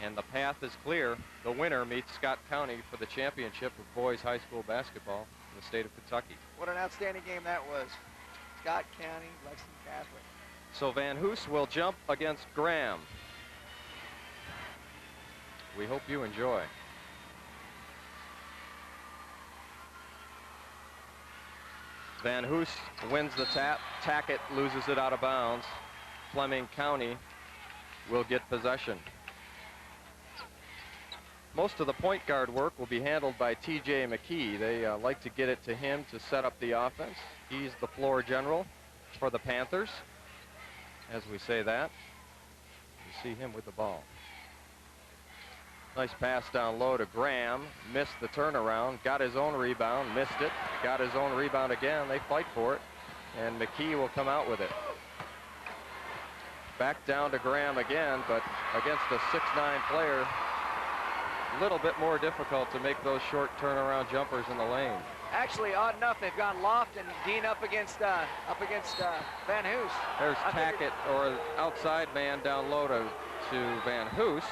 And the path is clear. The winner meets Scott County for the championship of boys high school basketball in the state of Kentucky. What an outstanding game that was. Scott County, Lexington Catholic. So Van Hoos will jump against Graham. We hope you enjoy. Van Hoos wins the tap. Tackett loses it out of bounds. Fleming County will get possession. Most of the point guard work will be handled by T.J. McKee. They like to get it to him to set up the offense. He's the floor general for the Panthers. As we say that, you see him with the ball. Nice pass down low to Graham. Missed the turnaround. Got his own rebound. Missed it. Got his own rebound again. They fight for it. And McKee will come out with it. Back down to Graham again, but against a 6'9" player, a little bit more difficult to make those short turnaround jumpers in the lane. Actually, odd enough, they've got Loft and Dean up against Van Hoos. There's Tackett, or outside man down low to Van Hoos,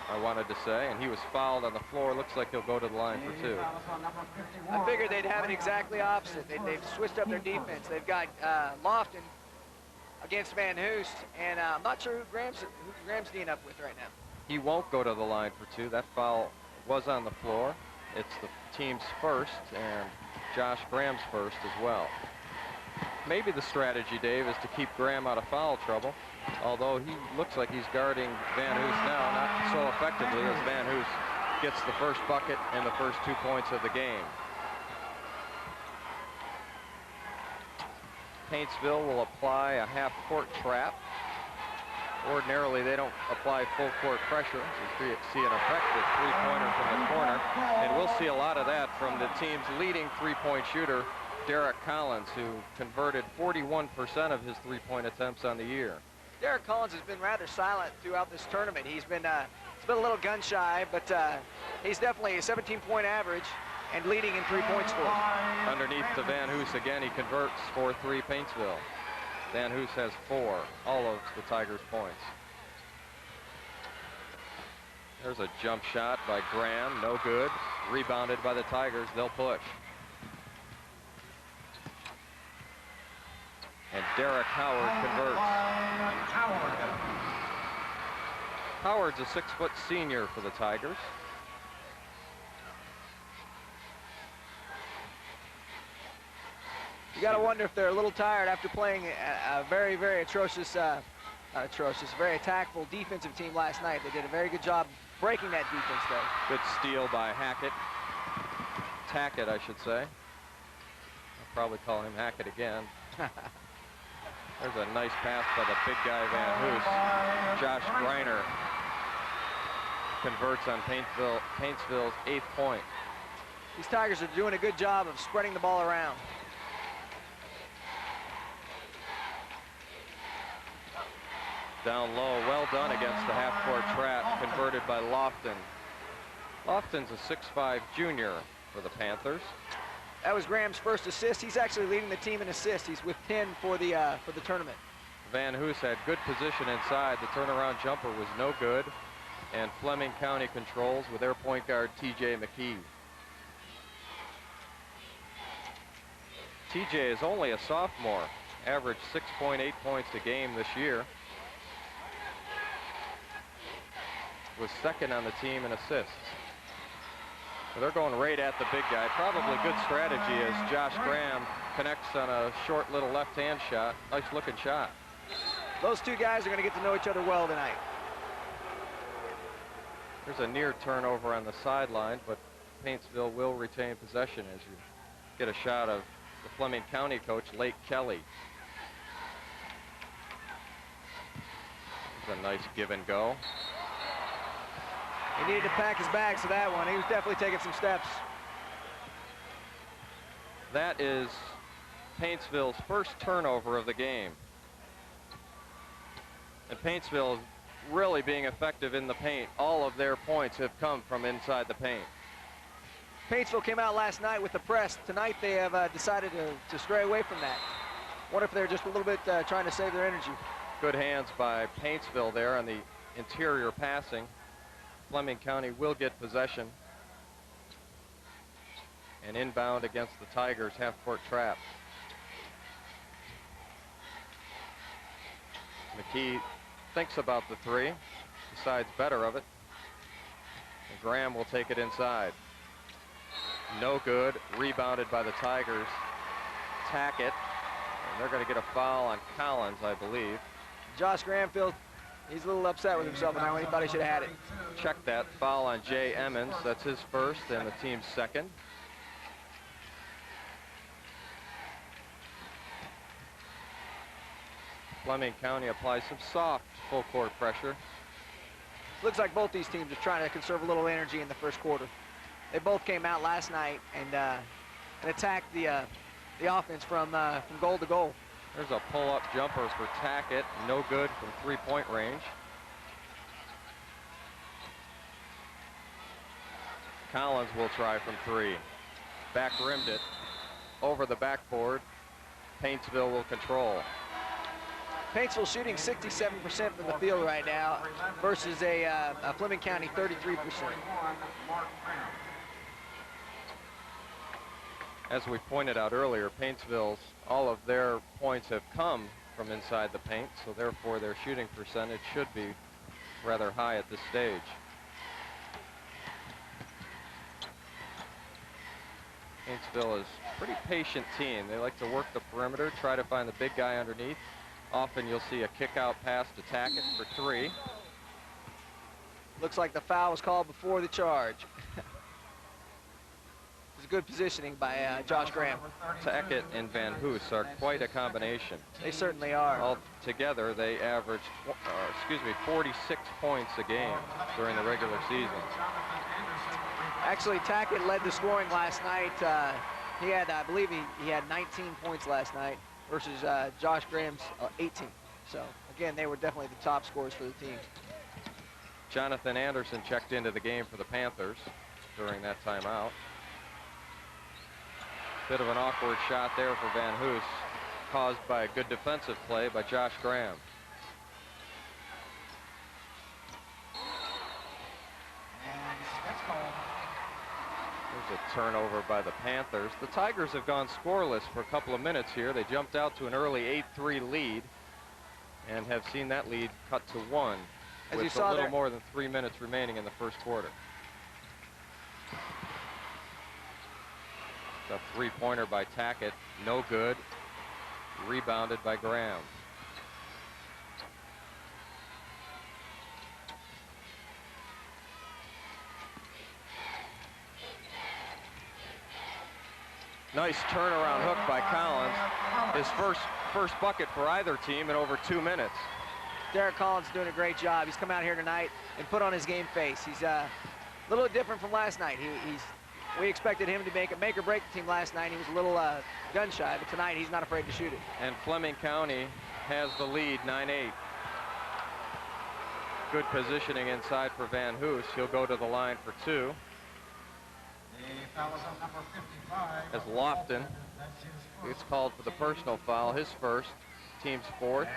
I wanted to say, and he was fouled on the floor. Looks like he'll go to the line for 2. I figured they'd have it exactly opposite. They've switched up their defense. They've got Lofton against Van Hoos, and I'm not sure who Graham's Dean up with right now. He won't go to the line for 2. That foul was on the floor. It's the team's first, and Josh Graham's first as well. Maybe the strategy, Dave, is to keep Graham out of foul trouble, although he looks like he's guarding Van Hoos now, not so effectively, as Van Hoos gets the first bucket and the first 2 points of the game. Paintsville will apply a half-court trap. Ordinarily, they don't apply full-court pressure. You see an effective three-pointer from the corner, and we'll see a lot of that from the team's leading three-point shooter, Derek Collins, who converted 41% of his three-point attempts on the year. Derek Collins has been rather silent throughout this tournament. He's been a little gun-shy, but he's definitely a 17-point average and leading in three-point scores. Underneath to Van Hoos again, he converts 4-3 Paintsville. Van Hoos has 4, all of the Tigers' points. There's a jump shot by Graham, no good. Rebounded by the Tigers, they'll push. And Derek Howard converts. Howard's a 6-foot senior for the Tigers. You got to wonder if they're a little tired after playing a very, very atrocious, very attackful defensive team last night. They did a very good job breaking that defense, though. Good steal by Tackett, I should say. I'll probably call him Hackett again. There's a nice pass by the big guy, Van Hoos. Josh Greiner converts on Paintsville's 8th point. These Tigers are doing a good job of spreading the ball around. Down low, well done against the half-court trap, converted by Lofton. Lofton's a 6'5" junior for the Panthers. That was Graham's first assist. He's actually leading the team in assists. He's with 10 for the tournament. Van Hoos had good position inside. The turnaround jumper was no good. And Fleming County controls with their point guard, T.J. McKee. T.J. is only a sophomore, averaged 6.8 points a game this year. Was second on the team in assists. So they're going right at the big guy. Probably good strategy as Josh Graham connects on a short little left-hand shot. Nice looking shot. Those two guys are going to get to know each other well tonight. There's a near turnover on the sideline, but Paintsville will retain possession as you get a shot of the Fleming County coach, Lake Kelly. There's a nice give and go. He needed to pack his bags for that one. He was definitely taking some steps. That is Paintsville's first turnover of the game. And Paintsville is really being effective in the paint. All of their points have come from inside the paint. Paintsville came out last night with the press. Tonight they have decided to stray away from that. Wonder if they're just a little bit trying to save their energy. Good hands by Paintsville there on the interior passing. Fleming County will get possession. And inbound against the Tigers half-court trap. McKee thinks about the three, decides better of it. And Graham will take it inside. No good, rebounded by the Tigers. Tackett, and they're going to get a foul on Collins, I believe. Josh Graham feels he's a little upset with himself now when he thought he should have had it. Check that, foul on Jay Emmons. That's his first and the team's second. Fleming County applies some soft full court pressure. Looks like both these teams are trying to conserve a little energy in the first quarter. They both came out last night and attacked the offense from goal to goal. There's a pull-up jumper for Tackett, no good from three-point range. Collins will try from three. Back rimmed it over the backboard. Paintsville will control. Paintsville shooting 67% from the field right now versus a Fleming County 33%. As we pointed out earlier, Paintsville's, all of their points have come from inside the paint, so therefore their shooting percentage should be rather high at this stage. Paintsville is a pretty patient team. They like to work the perimeter, try to find the big guy underneath. Often you'll see a kick-out pass to Tackett for three. Looks like the foul was called before the charge. It was good positioning by Josh Graham. Tackett and Van Hoos are quite a combination. They certainly are. All together, they averaged, 46 points a game during the regular season. Actually, Tackett led the scoring last night. He had, I believe, he had 19 points last night versus Josh Graham's 18. So, again, they were definitely the top scorers for the team. Jonathan Anderson checked into the game for the Panthers during that timeout. Bit of an awkward shot there for Van Hoos, caused by a good defensive play by Josh Graham. There's a turnover by the Panthers. The Tigers have gone scoreless for a couple of minutes here. They jumped out to an early 8-3 lead and have seen that lead cut to 1 with a little more than 3 minutes remaining in the first quarter. The three-pointer by Tackett, no good. Rebounded by Graham. Nice turnaround hook by Collins. His first bucket for either team in over 2 minutes. Derek Collins doing a great job. He's come out here tonight and put on his game face. He's a little different from last night. We expected him to make or break the team last night. He was a little gun shy, but tonight he's not afraid to shoot it. And Fleming County has the lead, 9-8. Good positioning inside for Van Hoos. He'll go to the line for two. As Lofton gets called for the personal foul, his first, team's fourth.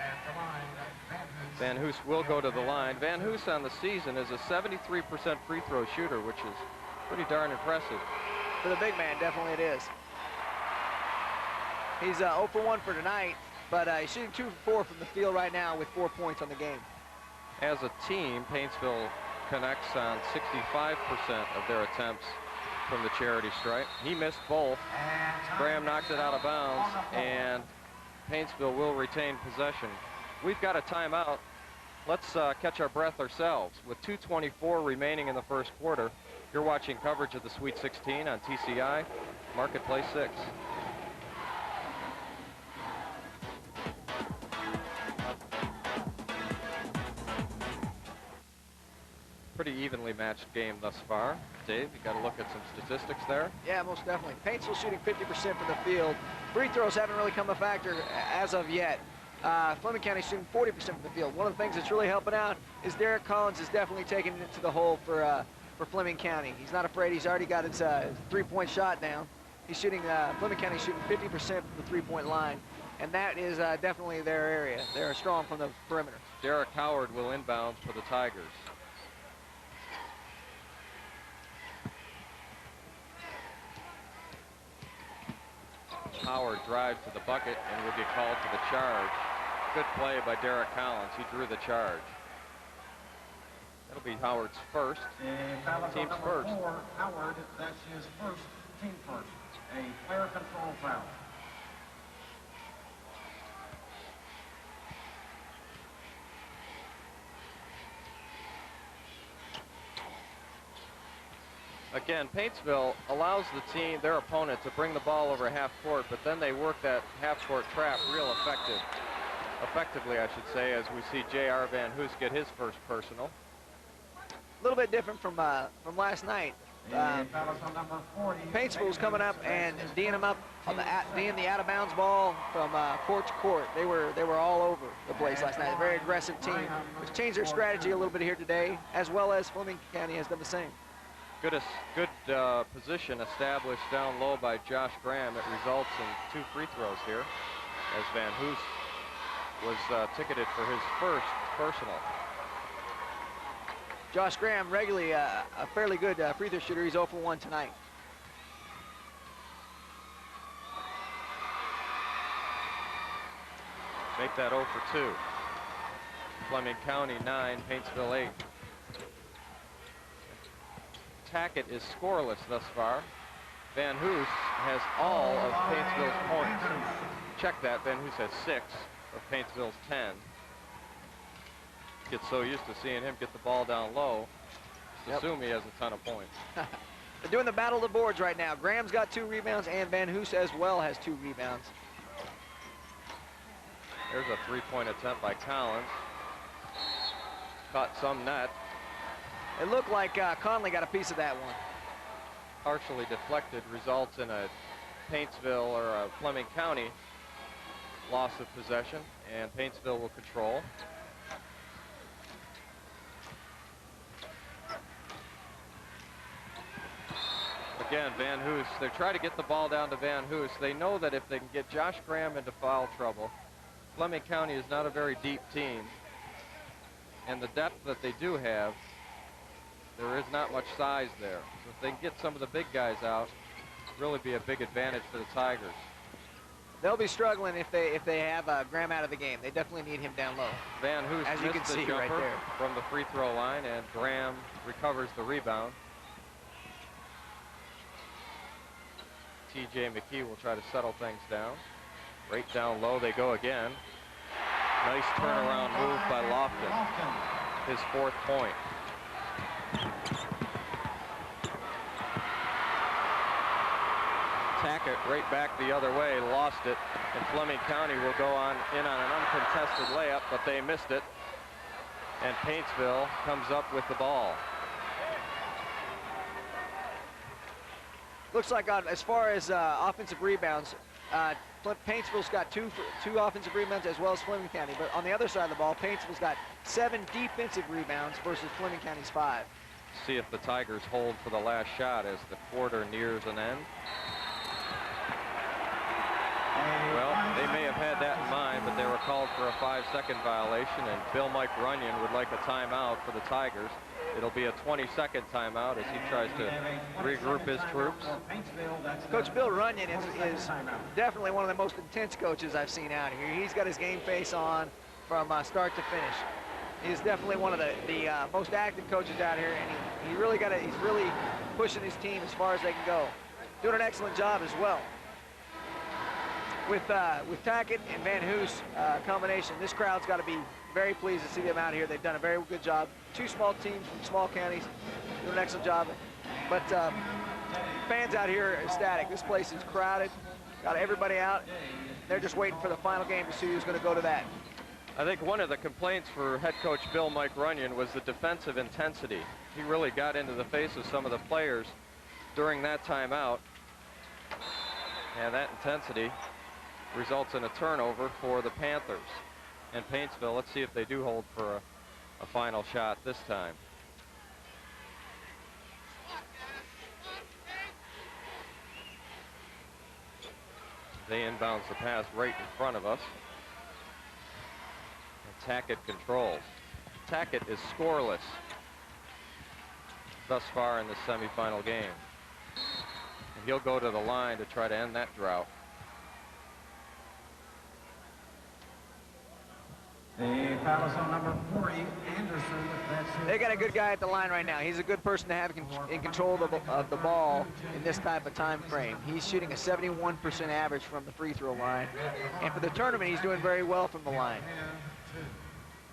Van Hoos will go to the line. Van Hoos on the season is a 73% free throw shooter, which is pretty darn impressive. For the big man, definitely it is. He's 0 for 1 for tonight, but he's shooting 2 for 4 from the field right now with 4 points on the game. As a team, Paintsville connects on 65% of their attempts from the charity stripe. He missed both. Graham knocks it out of bounds, and Paintsville will retain possession. We've got a timeout. Let's catch our breath ourselves. With 2:24 remaining in the first quarter, you're watching coverage of the Sweet 16 on TCI Marketplace 6. Pretty evenly matched game thus far. Dave, you got to look at some statistics there. Yeah, most definitely. Paintsville shooting 50% from the field. Free throws haven't really come a factor as of yet. Fleming County shooting 40% from the field. One of the things that's really helping out is Derek Collins is definitely taking it to the hole for Fleming County. He's not afraid. He's already got his three-point shot down. He's shooting, Fleming County shooting 50% from the three-point line, and that is definitely their area. They're strong from the perimeter. Derek Howard will inbound for the Tigers. Howard drives to the bucket and will get called to the charge. Good play by Derek Collins. He drew the charge. That'll be Howard's first. Team's first. Howard, that's his first, team first. A player control foul. Again, Paintsville allows the team, their opponent, to bring the ball over half court, but then they work that half court trap real effectively, I should say, as we see J.R. Van Hoos get his first personal. A little bit different from last night. Paintsville was coming up and D'ing them up on D'ing the out of bounds ball from court to court. They were all over the place last night. A very aggressive team, which changed their strategy a little bit here today, as well as Fleming County has done the same. Good position established down low by Josh Graham. It results in 2 free throws here, as Van Hoos was ticketed for his first personal. Josh Graham, regularly a fairly good free throw shooter. He's 0 for 1 tonight. Make that 0 for 2. Fleming County 9, Paintsville 8. Tackett is scoreless thus far. Van Hoos has all of Paintsville's points. Check that, Van Hoos has 6 of Paintsville's 10. Get so used to seeing him get the ball down low, just assume he has a ton of points. They're doing the battle of the boards right now. Graham's got 2 rebounds, and Van Hoos as well has 2 rebounds. There's a 3-point attempt by Collins. Caught some net. It looked like Conley got a piece of that one. Partially deflected, results in a Paintsville or a Fleming County loss of possession, and Paintsville will control. Again, Van Hoos, they try to get the ball down to Van Hoos. They know that if they can get Josh Graham into foul trouble, Fleming County is not a very deep team, and the depth that they do have, there is not much size there. So if they can get some of the big guys out, really be a big advantage for the Tigers. They'll be struggling if they have Graham out of the game. They definitely need him down low. Van Hoos as you can missed the see jumper right there from the free throw line, and Graham recovers the rebound. T.J. McKee will try to settle things down. Right down low they go again. Nice turnaround move by Lofton. His 4th point. Tackett right back the other way, lost it, and Fleming County will go on in on an uncontested layup, but they missed it, and Paintsville comes up with the ball. Looks like as far as offensive rebounds, Paintsville's got two offensive rebounds as well as Fleming County, but on the other side of the ball, Paintsville's got 7 defensive rebounds versus Fleming County's 5. See if the Tigers hold for the last shot as the quarter nears an end. Well, they may have had that in mind, but they were called for a 5-second violation, and Bill Mike Runyon would like a timeout for the Tigers. It'll be a 20-second timeout as he tries to regroup his troops. Coach Bill Runyon is definitely one of the most intense coaches I've seen out here. He's got his game face on from start to finish. He's definitely one of the most active coaches out here, and he's really pushing his team as far as they can go. Doing an excellent job as well. With Tackett and Van Hoos combination, this crowd's got to be very pleased to see them out here. They've done a very good job. 2 small teams from small counties doing an excellent job. But fans out here are ecstatic. This place is crowded. Got everybody out. They're just waiting for the final game to see who's going to go to that. I think one of the complaints for head coach Bill Mike Runyon was the defensive intensity. He really got into the face of some of the players during that timeout. And that intensity results in a turnover for the Panthers. And Paintsville, let's see if they do hold for a final shot this time. They inbounds the pass right in front of us. And Tackett controls. Tackett is scoreless thus far in the semifinal game. And he'll go to the line to try to end that drought. Foul is on number 40, Anderson. That's his They got a good first. guy at the line right now. He's a good person to have in control of the ball in this type of time frame. He's shooting a 71% average from the free throw line. And for the tournament, he's doing very well from the line.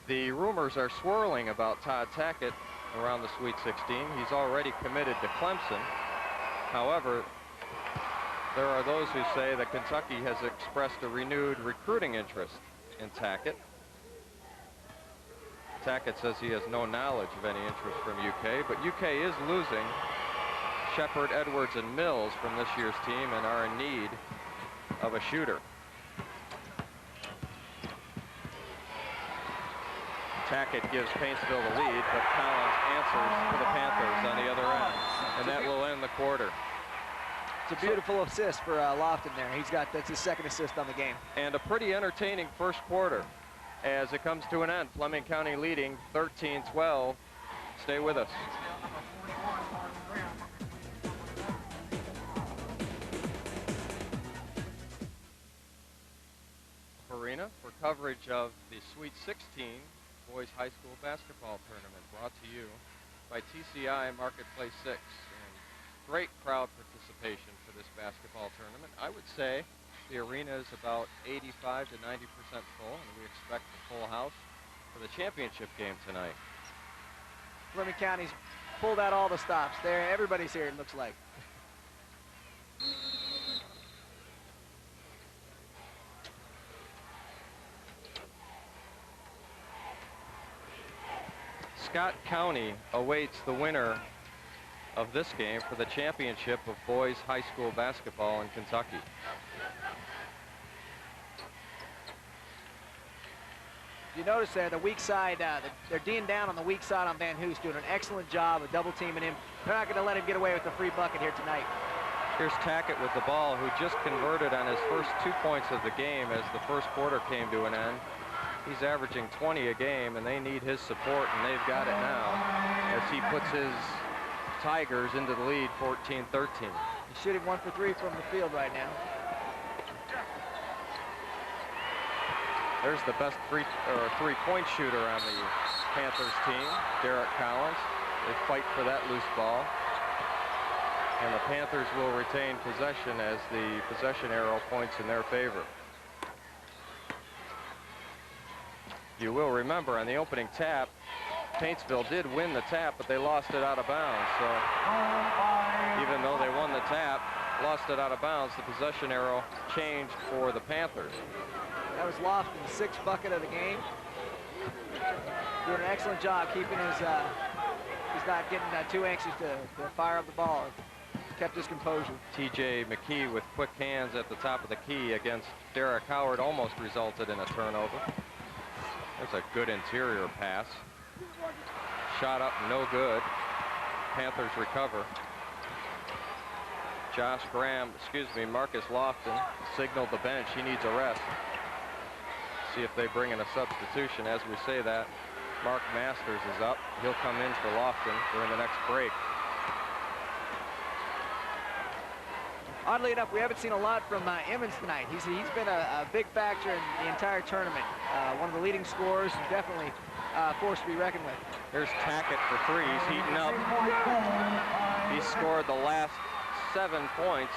The rumors are swirling about Todd Tackett around the Sweet 16. He's already committed to Clemson. However, there are those who say that Kentucky has expressed a renewed recruiting interest in Tackett. Tackett says he has no knowledge of any interest from UK, but UK is losing Shepard, Edwards, and Mills from this year's team and are in need of a shooter. Tackett gives Paintsville the lead, but Collins answers for the Panthers on the other end, and that will end the quarter. It's a beautiful assist for Lofton there. That's his second assist on the game. And a pretty entertaining first quarter as it comes to an end. Fleming County leading 13-12. Stay with us. Arena for coverage of the Sweet 16 Boys High School Basketball Tournament, brought to you by TCI Marketplace 6. And great crowd participation for this basketball tournament. I would say the arena is about 85 to 90% full, and we expect a full house for the championship game tonight. Fleming County's pulled out all the stops there. Everybody's here, it looks like. Scott County awaits the winner of this game for the championship of boys high school basketball in Kentucky. You notice there, the weak side, they're D'ing down on the weak side on Van Hoos, doing an excellent job of double teaming him. They're not going to let him get away with the free bucket here tonight. Here's Tackett with the ball, who just converted on his first 2 points of the game as the first quarter came to an end. He's averaging 20 a game, and they need his support, and they've got it now as he puts his Tigers into the lead 14-13. He's shooting 1 for 3 from the field right now. There's the best three-point shooter on the Panthers team, Derek Collins. They fight for that loose ball. And the Panthers will retain possession as the possession arrow points in their favor. You will remember on the opening tap, Paintsville did win the tap, but they lost it out of bounds. So even though they won the tap, lost it out of bounds, the possession arrow changed for the Panthers. That was Lofton's 6th bucket of the game. Doing an excellent job keeping his, he's not getting too anxious to fire up the ball. Kept his composure. TJ McKee with quick hands at the top of the key against Derek Howard almost resulted in a turnover. There's a good interior pass. Shot up, no good. Panthers recover. Marcus Lofton signaled the bench. He needs a rest. See if they bring in a substitution. As we say that, Mark Masters is up. He'll come in for Lofton during the next break. Oddly enough, we haven't seen a lot from Emmons tonight. He's been a big factor in the entire tournament. One of the leading scorers, and definitely a force to be reckoned with. Here's Tackett for 3. He's heating up. He scored the last 7 points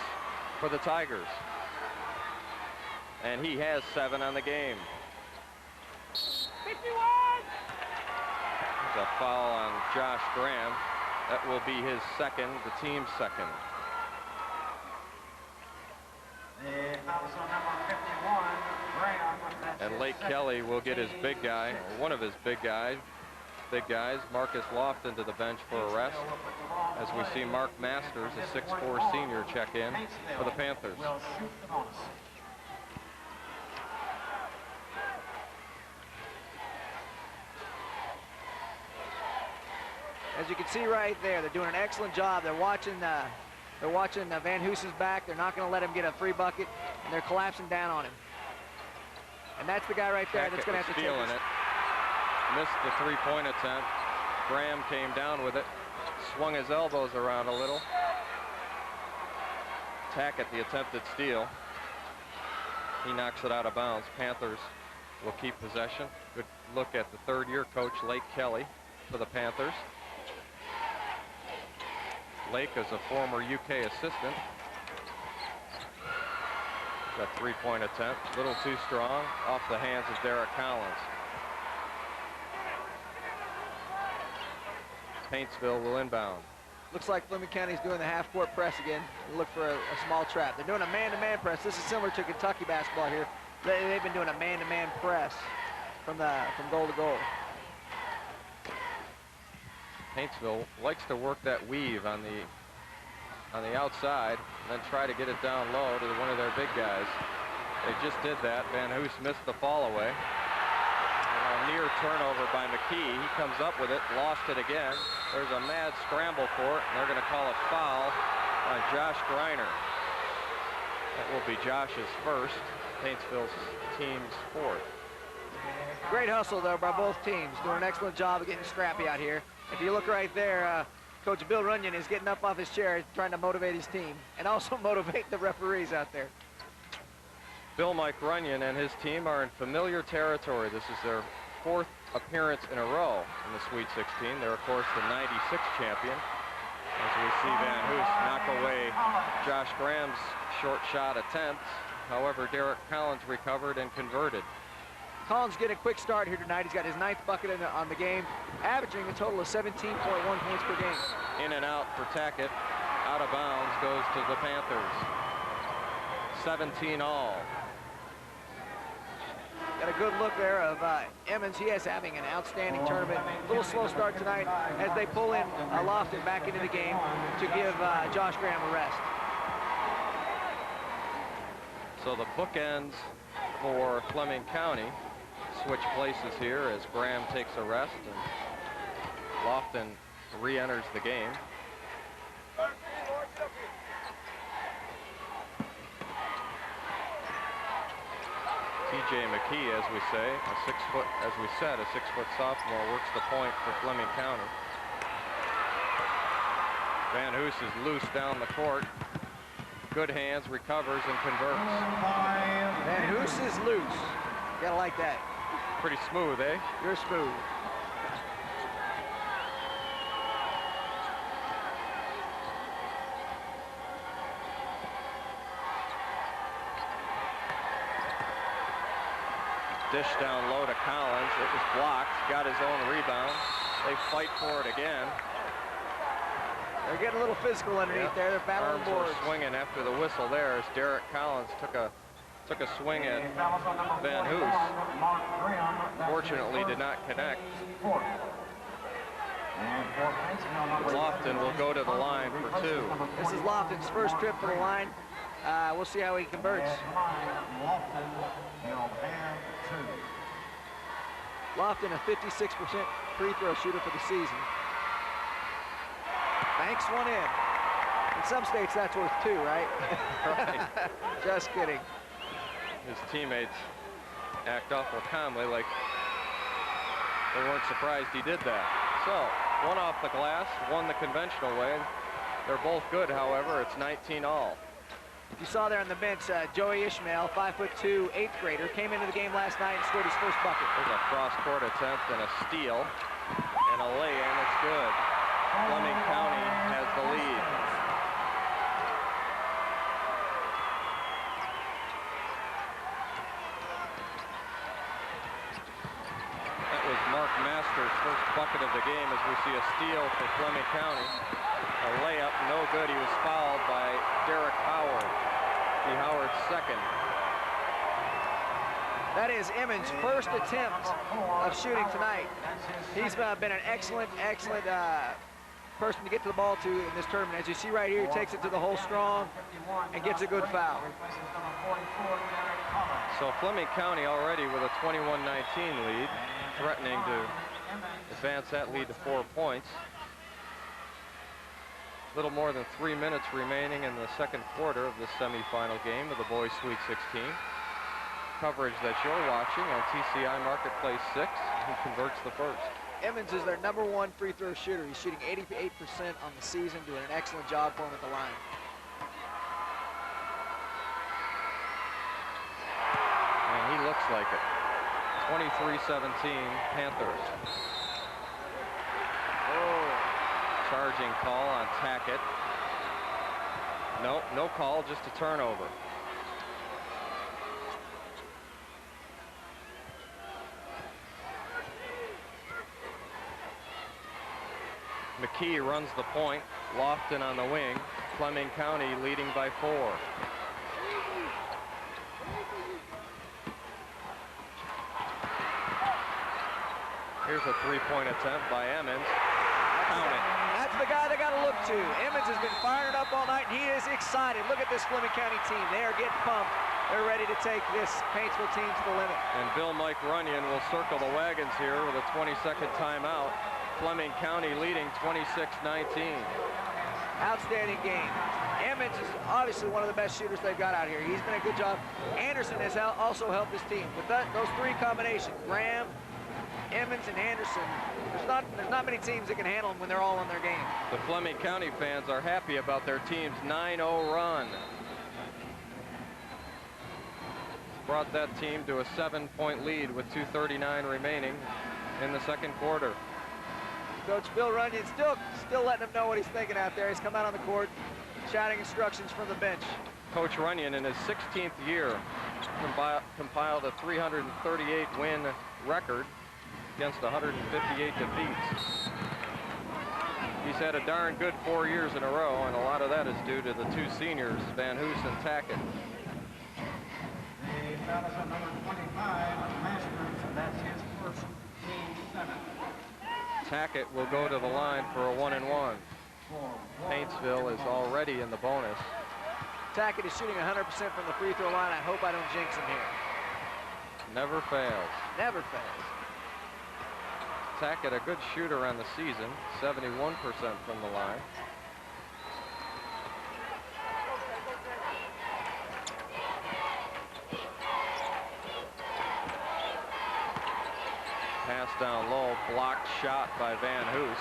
for the Tigers. And he has 7 on the game. 51! There's a foul on Josh Graham. That will be his second, the team's second. And Lake Kelly will get his big guy, or one of his big guys, Marcus Lofton, to the bench for a rest, as we see Mark Masters, a 6'4" senior, check in for the Panthers. As you can see right there, they're doing an excellent job. They're watching Van Hoos's back. They're not going to let him get a free bucket, and they're collapsing down on him. And that's the guy right there that's going to have to take it. Missed the three-point attempt. Graham came down with it, swung his elbows around a little. Tackett, the attempted steal. He knocks it out of bounds. Panthers will keep possession. Good look at the third-year coach, Lake Kelly, for the Panthers. Lake is a former UK assistant. That three-point attempt, a little too strong, off the hands of Derek Collins. Paintsville will inbound. Looks like Fleming County's doing the half-court press again. Look for a small trap. They're doing a man-to-man press. This is similar to Kentucky basketball here. They've been doing a man-to-man press from goal to goal. Paintsville likes to work that weave on the outside, and then try to get it down low to one of their big guys. They just did that. Van Hoos missed the fall away. A near turnover by McKee. He comes up with it, lost it again. There's a mad scramble for it, and they're going to call a foul on Josh Greiner. That will be Josh's first, Paintsville's team's fourth. Great hustle, though, by both teams. Doing an excellent job of getting scrappy out here. If you look right there, Coach Bill Runyon is getting up off his chair, trying to motivate his team, and also motivate the referees out there. Bill Mike Runyon and his team are in familiar territory. This is their fourth appearance in a row in the Sweet 16. They're, of course, the '96 champion. As we see Van Hoos knock away Josh Graham's short shot attempt. However, Derek Collins recovered and converted. Collins getting a quick start here tonight. He's got his 9th bucket on the game, averaging a total of 17.1 points per game. In and out for Tackett. Out of bounds goes to the Panthers. 17 all. Got a good look there of Emmons. He is having an outstanding tournament. A little slow start tonight as they pull in Lofton back into the game to give Josh Graham a rest. So the bookends for Fleming County switch places here as Graham takes a rest and Lofton re-enters the game. TJ McKee, as we say, a 6-foot sophomore, works the point for Fleming County. Van Hoos is loose down the court. Good hands, recovers, and converts. Van Hoos is loose. You gotta like that. Pretty smooth, eh? You're smooth. Dish down low to Collins. It was blocked. Got his own rebound. They fight for it again. They're getting a little physical underneath there. They're battling Arms boards. were swinging after the whistle there as Derek Collins took a swing at Van Hoos. Fortunately, did not connect. Lofton will go to the line for 2. This is Lofton's first trip to the line. We'll see how he converts. Lofton, a 56% free throw shooter for the season. Banks one in. In some states, that's worth 2, right? Right. Just kidding. His teammates act awful calmly, like they weren't surprised he did that. So, one off the glass, one the conventional way. They're both good, however. It's 19 all. You saw there on the bench, Joey Ishmael, 5'2", 8th grader, came into the game last night and scored his first bucket. There's a cross-court attempt and a steal and a lay-in. It's good. Fleming County has the lead. That was Mark Masters' first bucket of the game as we see a steal for Fleming County. A layup, no good. He was fouled by Derek Howard. See Howard's second. That is Emmons' first attempt of shooting tonight. He's been an excellent person to get to the ball to in this tournament. As you see right here, he takes it to the hole strong and gets a good foul. So Fleming County already with a 21-19 lead, threatening to advance that lead to 4 points. Little more than 3 minutes remaining in the second quarter of this semifinal game of the boys Sweet 16. Coverage that you're watching on TCI Marketplace 6. He converts the first. Emmons is their #1 free throw shooter. He's shooting 88% on the season, doing an excellent job for him at the line. And he looks like it. 23-17 Panthers. Oh. Charging call on Tackett. No call, just a turnover. McKee runs the point. Lofton on the wing. Fleming County leading by 4. Here's a three-point attempt by Emmons. Count it. That's the guy they got to look to. Emmons has been fired up all night, and he is excited. Look at this Fleming County team. They are getting pumped. They're ready to take this Paintsville team to the limit. And Bill Mike Runyon will circle the wagons here with a 22nd timeout. Fleming County leading 26-19. Outstanding game. Emmons is obviously one of the best shooters they've got out here. He's done a good job. Anderson has also helped his team. With those three combinations, Graham, Emmons, and Anderson, there's not many teams that can handle them when they're all on their game. The Fleming County fans are happy about their team's 9-0 run. Brought that team to a 7-point lead with 2:39 remaining in the second quarter. Coach Bill Runyon still letting him know what he's thinking out there. He's come out on the court, shouting instructions from the bench. Coach Runyon, in his 16th year, compiled a 338-win record against 158 defeats. He's had a darn good 4 years in a row, and a lot of that is due to the two seniors, Van Hoos and Tackett. The foul is on number 25, Masters, and that's his first, team 7. Tackett will go to the line for a 1-and-1. Paintsville is already in the bonus. Tackett is shooting 100% from the free throw line. I hope I don't jinx him here. Never fails. Never fails. Tackett, a good shooter on the season, 71% from the line. Pass down low, blocked shot by Van Hoos.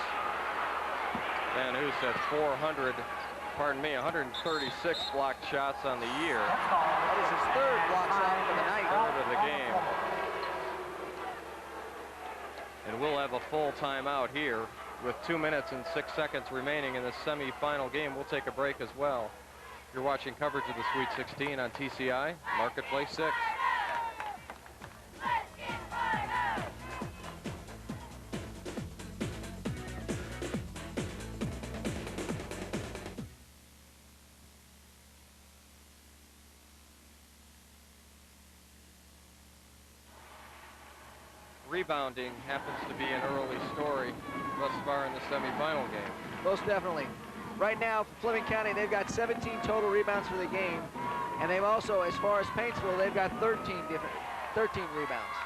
Van Hoos had 136 blocked shots on the year. That is his third block shot for the night. Third of the game. And we'll have a full timeout here with 2 minutes and 6 seconds remaining in the semifinal game. We'll take a break as well. You're watching coverage of the Sweet 16 on TCI, Marketplace 6. Rebounding happens to be an early story thus far in the semifinal game. Most definitely. Right now, for Fleming County, they've got 17 total rebounds for the game. And they've also, as far as Paintsville, they've got 13 rebounds.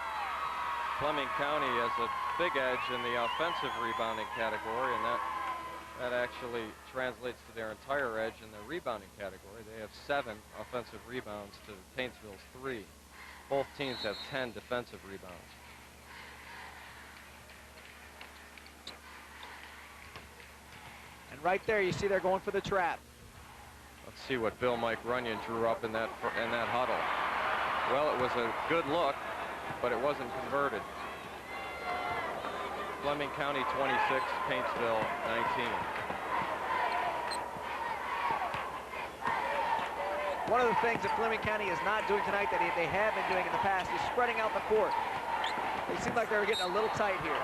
Fleming County has a big edge in the offensive rebounding category, and that actually translates to their entire edge in the rebounding category. They have 7 offensive rebounds to Paintsville's 3. Both teams have 10 defensive rebounds. Right there, you see they're going for the trap. Let's see what Bill Mike Runyon drew up in that huddle. Well, it was a good look, but it wasn't converted. Fleming County 26, Paintsville 19. One of the things that Fleming County is not doing tonight that they have been doing in the past is spreading out the court. They seem like they were getting a little tight here.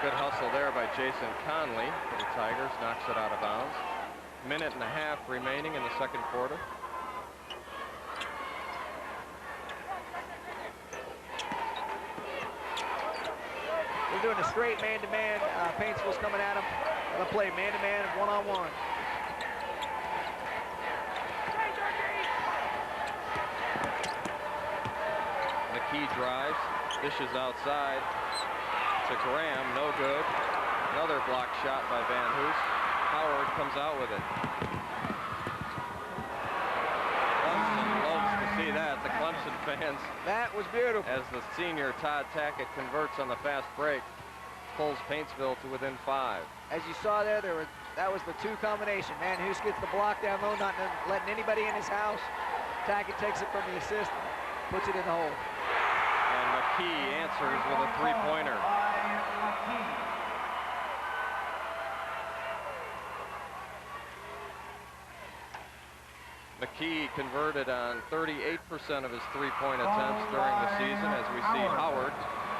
Good hustle there by Jason Conley for the Tigers, knocks it out of bounds. Minute and a half remaining in the second quarter. They're doing a straight man-to-man. Paintsville's coming at them. They'll play man-to-man and one-on-one. McKee drives, dishes outside to Graham, no good. Another block shot by Van Hoos. Howard comes out with it. Clemson loves to see that. The Clemson fans. That was beautiful. As the senior Todd Tackett converts on the fast break, pulls Paintsville to within 5. As you saw there, that was the 2 combination. Van Hoos gets the block down low, not letting anybody in his house. Tackett takes it from the assist, puts it in the hole. And McKee answers with a three-pointer. McKee converted on 38% of his three-point attempts during the season, as we see Howard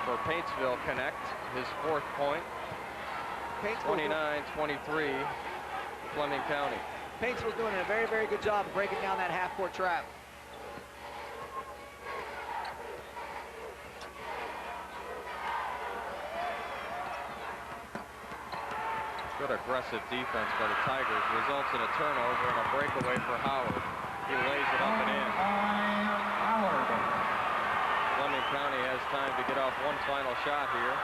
for Paintsville connect his 4th point. 29-23, Fleming County. Paintsville's doing a very, very good job of breaking down that half-court trap. Good aggressive defense by the Tigers results in a turnover and a breakaway for Howard. He lays it up and in. Fleming County has time to get off one final shot here.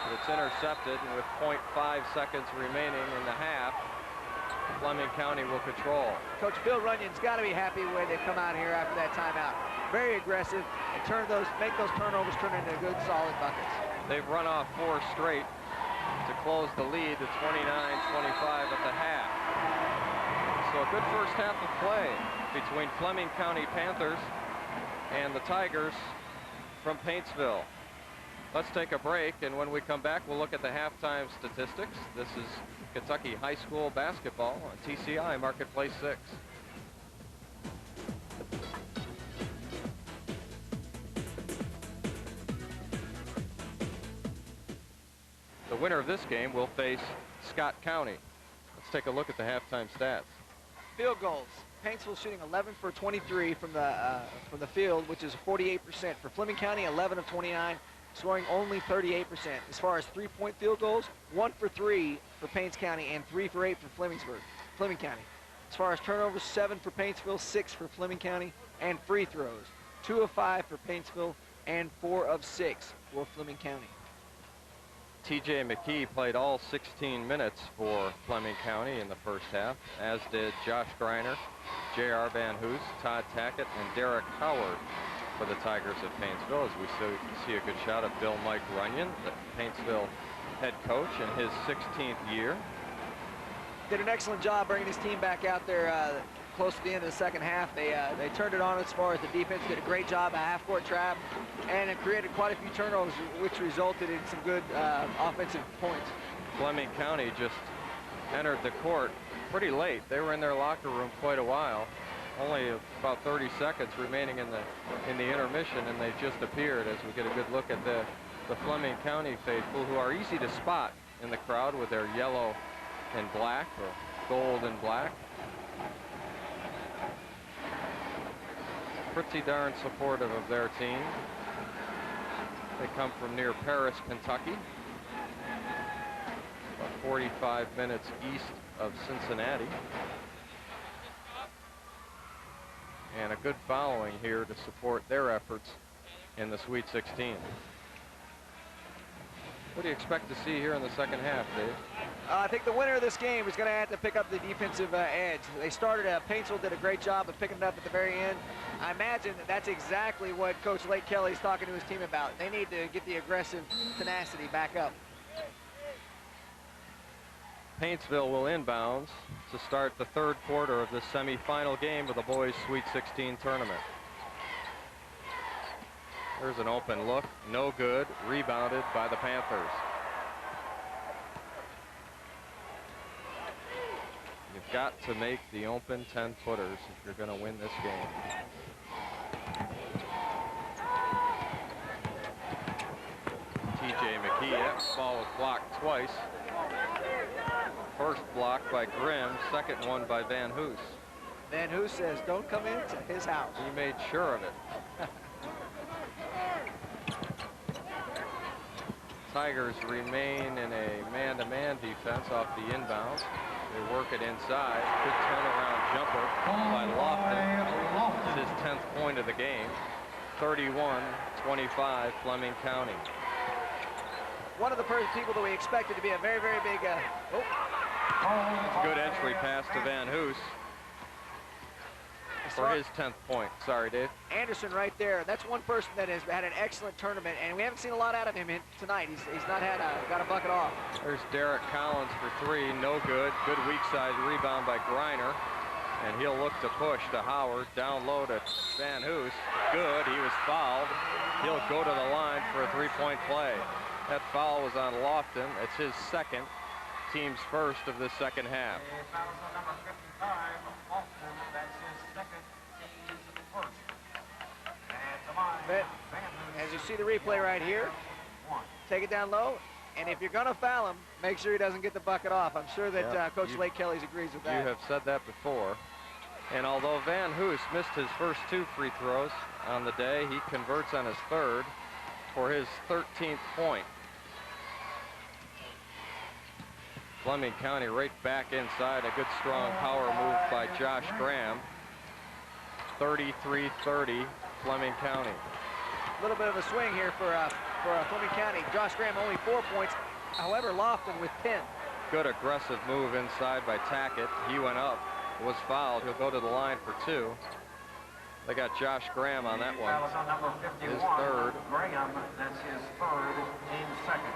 But it's intercepted, and with 0.5 seconds remaining in the half, Fleming County will control. Coach Bill Runyon's got to be happy the way they've come out here after that timeout. Very aggressive and make those turnovers turn into good, solid buckets. They've run off 4 straight to close the lead to 29-25 at the half. So a good first half of play between Fleming County Panthers and the Tigers from Paintsville. Let's take a break, and when we come back, we'll look at the halftime statistics. This is Kentucky High School basketball on TCI Marketplace 6. The winner of this game will face Scott County. Let's take a look at the halftime stats. Field goals. Paintsville shooting 11 for 23 from the field, which is 48%. For Fleming County, 11 of 29, scoring only 38%. As far as three-point field goals, 1 for 3 for Paints County and 3 for 8 for Fleming County. As far as turnovers, 7 for Paintsville, 6 for Fleming County, and free throws, 2 of 5 for Paintsville and 4 of 6 for Fleming County. TJ McKee played all 16 minutes for Fleming County in the first half, as did Josh Greiner, J.R. Van Hoos, Todd Tackett, and Derek Howard for the Tigers of Paintsville, as we see a good shot of Bill Mike Runyon, the Paintsville head coach in his 16th year. Did an excellent job bringing his team back out there close to the end of the second half. They turned it on as far as the defense, did a great job, a half-court trap, and it created quite a few turnovers, which resulted in some good offensive points. Fleming County just entered the court pretty late. They were in their locker room quite a while. Only about 30 seconds remaining in the intermission, and they just appeared, as we get a good look at the Fleming County faithful, who are easy to spot in the crowd with their yellow and black, or gold and black. Pretty darn supportive of their team. They come from near Paris, Kentucky, about 45 minutes east of Cincinnati. And a good following here to support their efforts in the Sweet 16. What do you expect to see here in the second half, Dave? I think the winner of this game is going to have to pick up the defensive edge. They started, Paintsville did a great job of picking it up at the very end. I imagine that's exactly what Coach Lake Kelly is talking to his team about. They need to get the aggressive tenacity back up. Paintsville will inbounds to start the third quarter of the semifinal game of the boys' Sweet 16 tournament. There's an open look, no good, rebounded by the Panthers. You've got to make the open 10-footers if you're going to win this game. TJ McKee, that ball was blocked twice. First block by Grimm, second one by Van Hoos. Van Hoos says, don't come into his house. He made sure of it. Tigers remain in a man-to-man defense off the inbounds. They work it inside. Good turnaround jumper by Lofton. It's his 10th point of the game. 31-25 Fleming County. One of the people that we expected to be a very, very big... Good entry pass to Van Hoos for his 10th point. Sorry, Dave. Anderson right there. That's one person that has had an excellent tournament, and we haven't seen a lot out of him tonight. He's not got a bucket off. There's Derek Collins for 3, no good. Good weak side rebound by Greiner, and he'll look to push to Howard. Down low to Van Hoos. Good. He was fouled He'll go to the line for a three-point play. That foul was on Lofton. It's his second, team's first of the second half. A foul on number 55, Lofton. That's his second, team's first. And the line, But Van Hoos. as you see the replay right here, take it down low, and if you're going to foul him, make sure he doesn't get the bucket off. I'm sure that Coach Lake Kelly's agrees with that. You have said that before. And although Van Hoos missed his first 2 free throws on the day, he converts on his third for his 13th point. Fleming County right back inside. A good strong power move by Josh Graham. 33-30 Fleming County. A little bit of a swing here for Fleming County. Josh Graham only 4 points. However, Lofton with 10. Good aggressive move inside by Tackett. He went up, was fouled. He'll go to the line for 2. They got Josh Graham on that one. Foul is on number 51, His third. Graham. That's his third, team's second.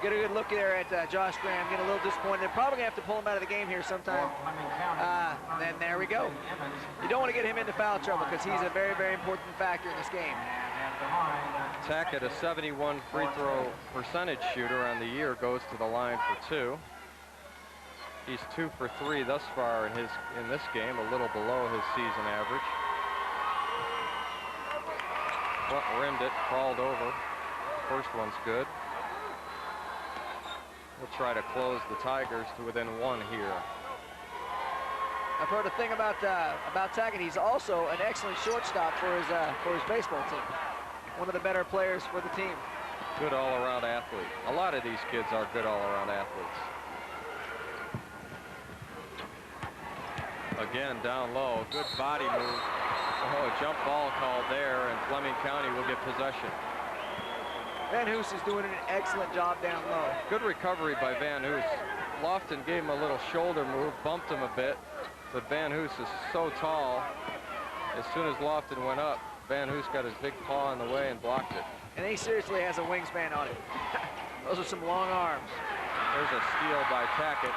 Get a good look there at Josh Graham. Get a little disappointed. They're probably going to have to pull him out of the game here sometime. Then there we go. You don't want to get him into foul trouble because he's a very, very important factor in this game. Tackett, a 71 free throw percentage shooter on the year, goes to the line for 2. He's 2 for 3 thus far in this game, a little below his season average. Front rimmed it, crawled over. First one's good. We'll try to close the Tigers to within 1 here. I've heard a thing about Tackett. He's also an excellent shortstop for his baseball team. One of the better players for the team. Good all-around athlete. A lot of these kids are good all-around athletes. Again, down low, good body move. Oh, a jump ball called there, and Fleming County will get possession. Van Hoos is doing an excellent job down low. Good recovery by Van Hoos. Lofton gave him a little shoulder move, bumped him a bit, but Van Hoos is so tall. As soon as Lofton went up, Van Hoos got his big paw in the way and blocked it. And he seriously has a wingspan on him. Those are some long arms. There's a steal by Tackett.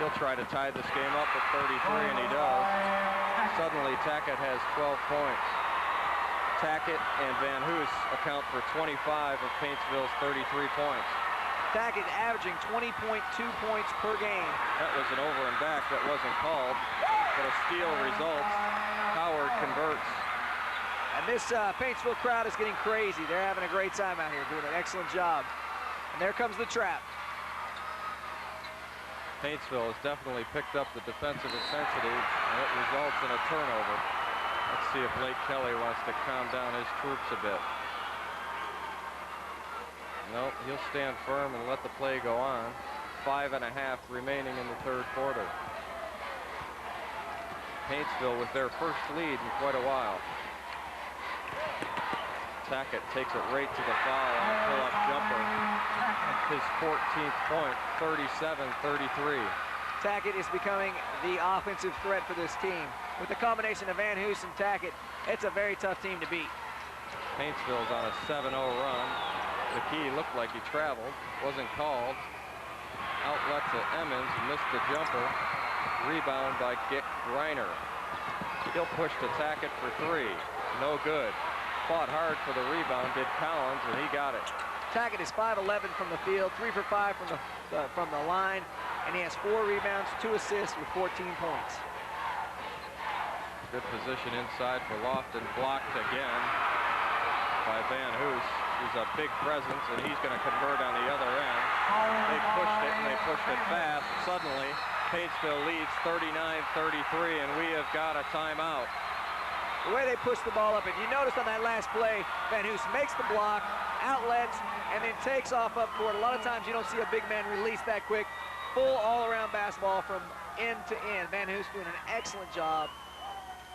He'll try to tie this game up at 33, and he does. Suddenly, Tackett has 12 points. Tackett and Van Hoos account for 25 of Paintsville's 33 points. Tackett averaging 20.2 points per game. That was an over and back that wasn't called, but a steal results. Howard converts. And this Paintsville crowd is getting crazy. They're having a great time out here, doing an excellent job. And there comes the trap. Paintsville has definitely picked up the defensive intensity, and it results in a turnover. Let's see if Lake Kelly wants to calm down his troops a bit. No, he'll stand firm and let the play go on. 5.5 remaining in the third quarter. Paintsville with their first lead in quite a while. Tackett takes it right to the foul on a pull-up jumper. His 14th point, 37-33. Tackett is becoming the offensive threat for this team. With the combination of Van Hoos and Tackett, it's a very tough team to beat. Paintsville's on a 7-0 run. The key looked like he traveled, wasn't called. Outlet to Emmons, missed the jumper. Rebound by Gick Greiner. He'll push to Tackett for 3. No good. Fought hard for the rebound, did Collins, and he got it. Tackett is 5-11 from the field, 3 for 5 from the line, and he has 4 rebounds, 2 assists with 14 points. Good position inside for Lofton, blocked again by Van Hoos. He's a big presence, and he's going to convert on the other end. They pushed it, and they pushed it fast. Suddenly, Paintsville leads 39-33, and we have got a timeout. The way they push the ball up, if you noticed on that last play, Van Hoos makes the block, outlets, and then takes off up court. A lot of times you don't see a big man release that quick. Full all-around basketball from end to end. Van Hoos doing an excellent job.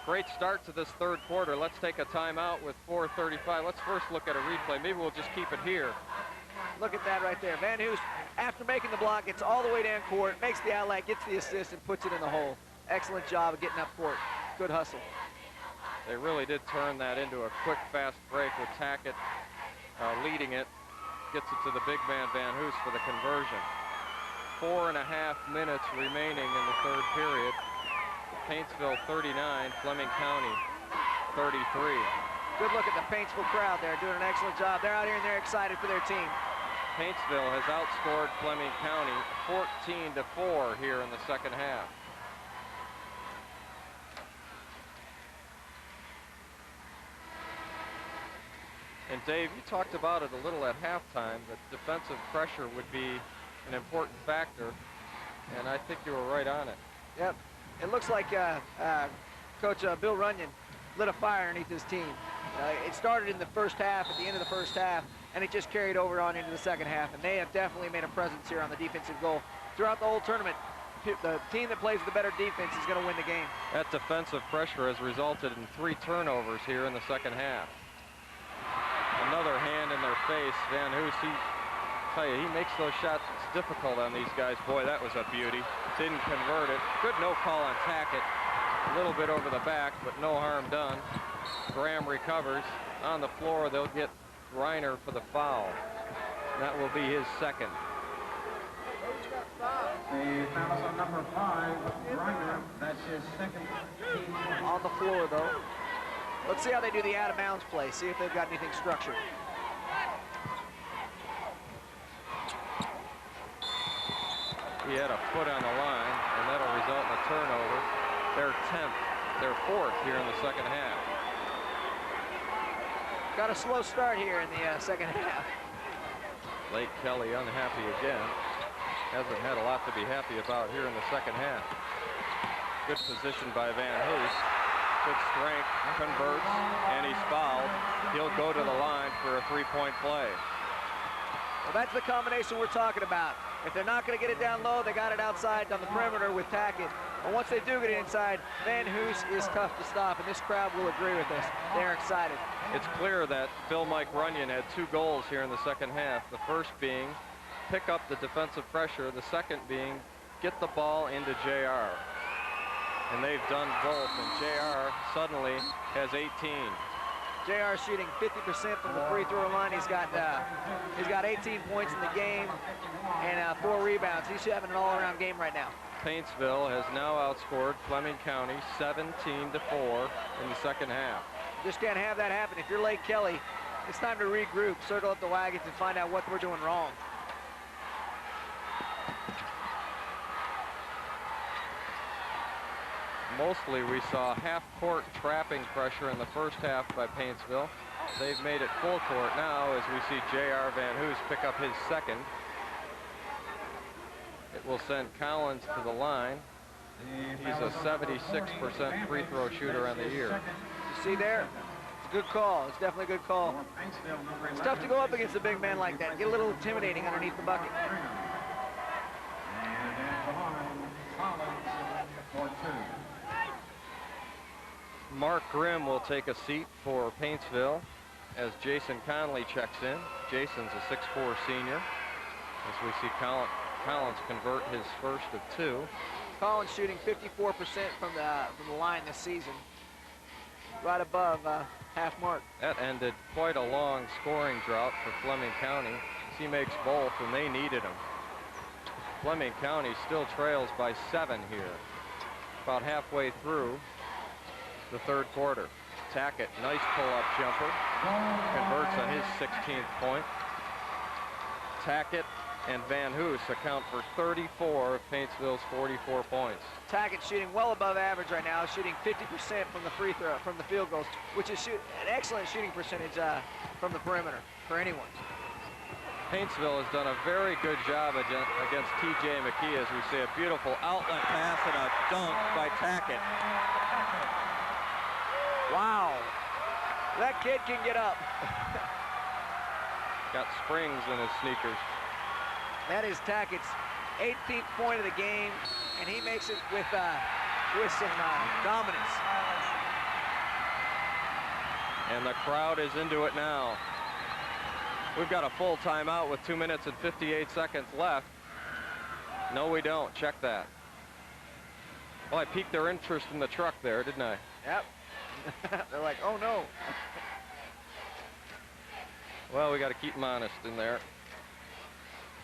Great start to this third quarter. Let's take a timeout with 4:35. Let's first look at a replay. Maybe we'll just keep it here. Look at that right there. Van Hoos, after making the block, gets all the way down court, makes the outlet, gets the assist, and puts it in the hole. Excellent job of getting up court. Good hustle. They really did turn that into a quick, fast break with Tackett leading it. Gets it to the big man, Van Hoos, for the conversion. 4.5 minutes remaining in the third period. Paintsville 39, Fleming County 33. Good look at the Paintsville crowd there, doing an excellent job. They're out here and they're excited for their team. Paintsville has outscored Fleming County 14-4 here in the second half. And Dave, you talked about it a little at halftime, that defensive pressure would be an important factor, and I think you were right on it. Yep. It looks like Coach Bill Runyon lit a fire underneath his team. It started in the first half, at the end of the first half, and it just carried over on into the second half, and they have definitely made a presence here on the defensive goal. Throughout the whole tournament, the team that plays the better defense is going to win the game. That defensive pressure has resulted in 3 turnovers here in the second half. Another hand in their face. Van Hoos, tell you, he makes those shots. It's difficult on these guys. Boy, that was a beauty. Didn't convert it. Good no call on Tackett. A little bit over the back, but no harm done. Graham recovers. On the floor, they'll get Reiner for the foul. That will be his second. The foul's on number 5, Reiner. That's his second team. On the floor, though. Let's see how they do the out-of-bounds play. See if they've got anything structured. He had a foot on the line, and that'll result in a turnover. They're 10th. They're 4th here in the second half. Got a slow start here in the second half. Lake Kelly unhappy again. Hasn't had a lot to be happy about here in the second half. Good position by Van Hoos. Good strength, converts, and he's fouled. He'll go to the line for a 3-point play. Well, that's the combination we're talking about. If they're not going to get it down low, they got it outside on the perimeter with Tackett. And once they do get it inside, Van Hoos is tough to stop, and this crowd will agree with us. They're excited. It's clear that Phil Mike Runyon had 2 goals here in the second half. The first being pick up the defensive pressure. The second being get the ball into JR. And they've done both, and JR suddenly has 18. JR shooting 50% from the free throw line. He's got 18 points in the game and 4 rebounds. He's having an all-around game right now. Paintsville has now outscored Fleming County 17-4 in the second half. Just can't have that happen. If you're Lake Kelly, it's time to regroup, circle up the wagons, and find out what we're doing wrong. Mostly we saw half-court trapping pressure in the first half by Paintsville. They've made it full court now as we see J.R. Van Hoos pick up his second. It will send Collins to the line. He's a 76% free throw shooter on the year. You see there? It's a good call. It's definitely a good call. It's tough to go up against a big man like that. Get a little intimidating underneath the bucket. Mark Grimm will take a seat for Paintsville as Jason Conley checks in. Jason's a 6'4" senior. As we see Collins convert his first of 2. Collins shooting 54% from the line this season, right above half mark. That ended quite a long scoring drought for Fleming County. He makes both, and they needed him. Fleming County still trails by 7 here, about halfway through the third quarter. Tackett, nice pull-up jumper, converts on his 16th point. Tackett and Van Hoos account for 34 of Paintsville's 44 points. Tackett shooting well above average right now, shooting 50% from the free throw, from the field goals, which is an excellent shooting percentage from the perimeter for anyone. Paintsville has done a very good job against T.J. McKee, as we see a beautiful outlet pass and a dunk by Tackett. Wow, that kid can get up. Got springs in his sneakers. That is Tackett's 18th point of the game, and he makes it with some dominance. And the crowd is into it now. We've got a full timeout with 2 minutes and 58 seconds left. No, we don't. Check that. Well, I piqued their interest in the truck there, didn't I? Yep. They're like, oh no. Well, we got to keep them honest in there.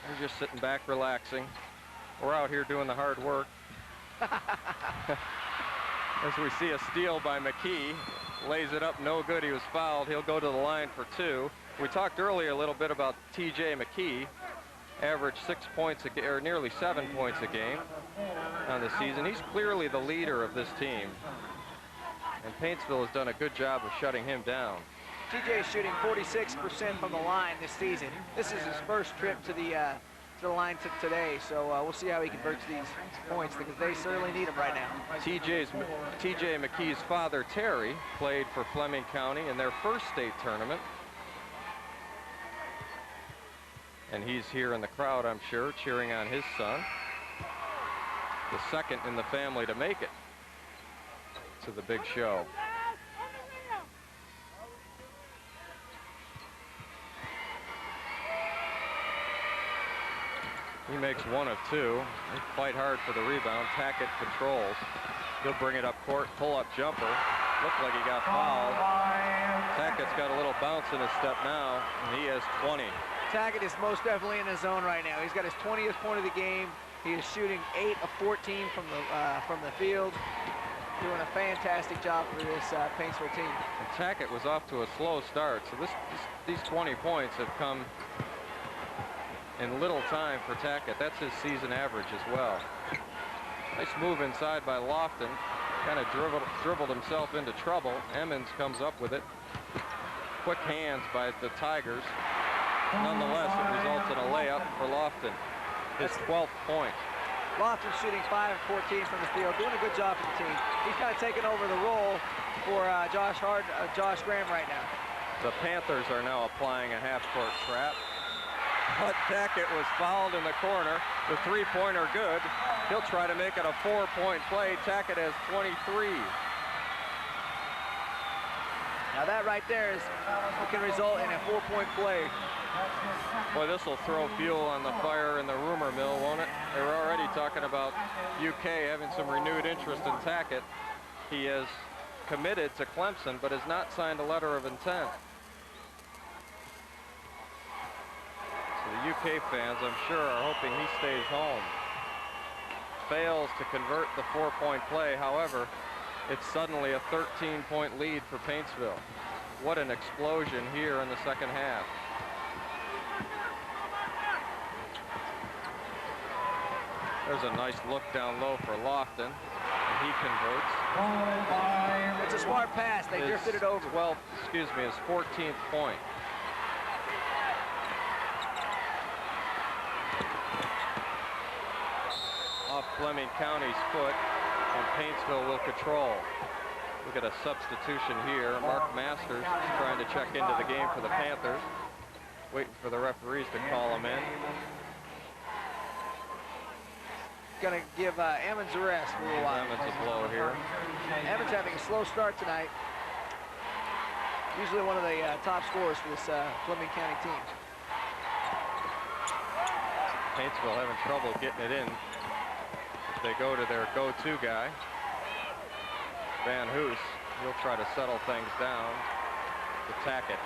We're just sitting back, relaxing. We're out here doing the hard work. As we see a steal by McKee. lays it up, no good. He was fouled. He'll go to the line for 2. We talked earlier a little bit about T.J. McKee, averaged 6 points a game, or nearly 7 points a game on the season. He's clearly the leader of this team, and Paintsville has done a good job of shutting him down. TJ is shooting 46% from the line this season. This is his first trip to the line today, so we'll see how he converts these points, because they certainly need him right now. T.J. McKee's father, Terry, played for Fleming County in their first state tournament. And he's here in the crowd, I'm sure, cheering on his son, the second in the family to make it to the big show. He makes 1 of 2. They fight hard for the rebound. Tackett controls. He'll bring it up court, pull-up jumper. Looked like he got fouled. Tackett's got a little bounce in his step now, and he has 20. Tackett is most definitely in his zone right now. He's got his 20th point of the game. He is shooting 8 of 14 from the field. Doing a fantastic job for this Paintsville team. And Tackett was off to a slow start, so these 20 points have come in little time for Tackett. That's his season average as well. Nice move inside by Lofton. Kind of dribbled himself into trouble. Emmons comes up with it. Quick hands by the Tigers. Nonetheless, it results in a layup for Lofton. His 12th point. Lofton shooting 5 of 14 from the field, doing a good job for the team. He's kind of taking over the role for Josh Graham right now. The Panthers are now applying a half-court trap. But Tackett was fouled in the corner. The three-pointer good. He'll try to make it a 4-point play. Tackett has 23. Now that right there can result in a 4-point play. Boy, this will throw fuel on the fire in the rumor mill, won't it? They were already talking about UK having some renewed interest in Tackett. He is committed to Clemson, but has not signed a letter of intent. So the UK fans, I'm sure, are hoping he stays home. Fails to convert the 4-point play. However, it's suddenly a 13-point lead for Paintsville. What an explosion here in the second half. There's a nice look down low for Lofton. He converts. It's a smart pass. They drifted it over. His 14th point. Off Fleming County's foot, and Paintsville will control. Look at a substitution here. Mark Masters trying to check into the game for the Panthers. Waiting for the referees to call him in. Going to give Emmons a rest for a little while. Emmons a blow here. Emmons having a slow start tonight. Usually one of the top scorers for this Fleming County team. Paintsville having trouble getting it in. They go to their go-to guy, Van Hoos. He'll try to settle things down to Tackett.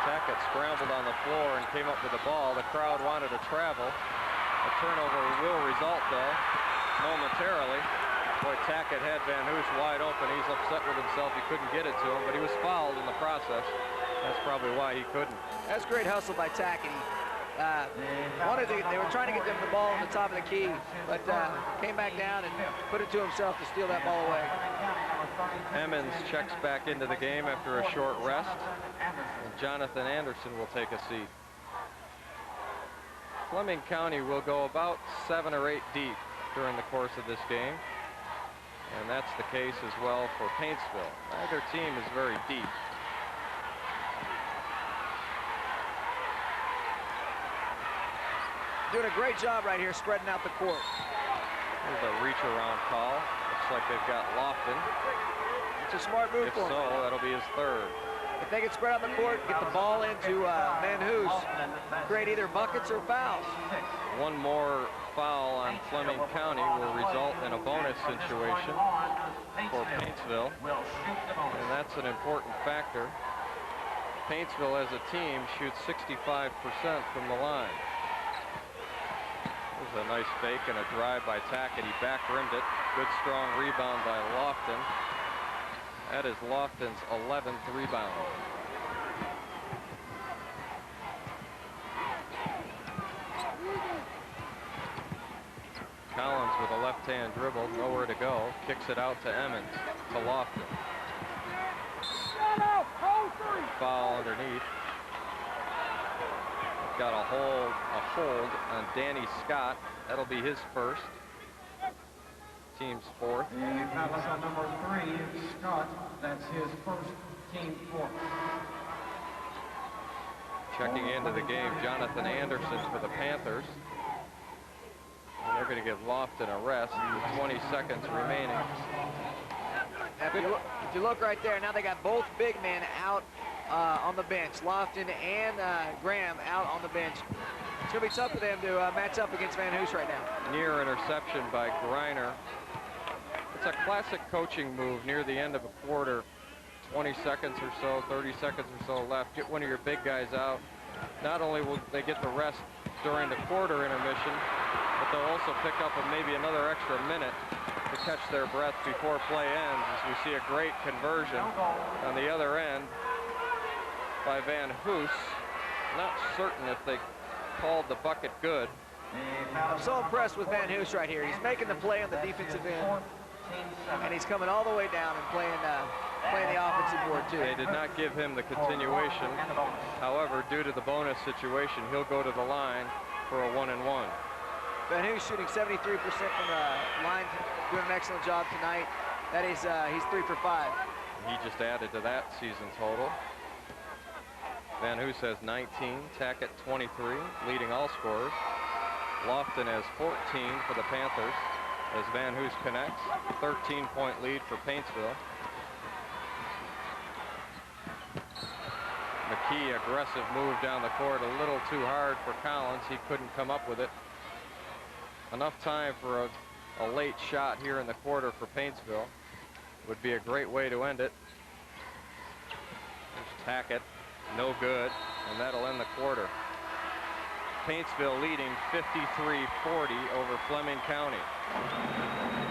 Tackett scrambled on the floor and came up with the ball. The crowd wanted to travel. A turnover will result, though, momentarily. Boy, Tackett had Van Hoos wide open. He's upset with himself. He couldn't get it to him, but he was fouled in the process. That's probably why he couldn't. That's great hustle by Tackett. They were trying to get them the ball on the top of the key, but came back down and put it to himself to steal that ball away. Emmons checks back into the game after a short rest. And Jonathan Anderson will take a seat. Fleming County will go about 7 or 8 deep during the course of this game. And that's the case as well for Paintsville. Neither team is very deep. Doing a great job right here spreading out the court. There's a reach around call. Looks like they've got Lofton. It's a smart move for him. If so, that'll be his 3rd. If they can spread out the court, get the ball into Van Hoos, create either buckets or fouls. One more foul on Fleming County will result in a bonus situation for Paintsville. And that's an important factor. Paintsville as a team shoots 65% from the line. There's a nice fake and a drive by Tackett. He back rimmed it. Good strong rebound by Lofton. That is Lofton's 11th rebound. Collins with a left-hand dribble, nowhere to go. Kicks it out to Emmons, to Lofton. Foul underneath. Got a hold on Danny Scott. That'll be his first. Team's fourth. And foul shot number 3, Scott. That's his first, team fourth. Checking into the game, Jonathan Anderson for the Panthers. And they're going to give Lofton a rest with 20 seconds remaining. If you look right there, now they got both big men out on the bench. Lofton and Graham out on the bench. It's going to be tough for them to match up against Van Hoos right now. Near interception by Greiner. It's a classic coaching move near the end of a quarter. 20 seconds or so, 30 seconds or so left. Get one of your big guys out. Not only will they get the rest during the quarter intermission, but they'll also pick up maybe another extra minute to catch their breath before play ends, as we see a great conversion on the other end by Van Hoos. Not certain if they called the bucket good. I'm so impressed with Van Hoos right here. He's making the play on the defensive end, and he's coming all the way down and playing the offensive board too. They did not give him the continuation. However, due to the bonus situation, he'll go to the line for a 1-and-1. Van Hoos shooting 73% from the line, doing an excellent job tonight. That is, he's 3 for 5. He just added to that season total. Van Hoos has 19, Tackett 23, leading all scorers. Lofton has 14 for the Panthers as Van Hoos connects. 13-point lead for Paintsville. McKee, aggressive move down the court, a little too hard for Collins. He couldn't come up with it. Enough time for a late shot here in the quarter for Paintsville. Would be a great way to end it. There's Tackett, no good, and that'll end the quarter. Paintsville leading 53-40 over Fleming County.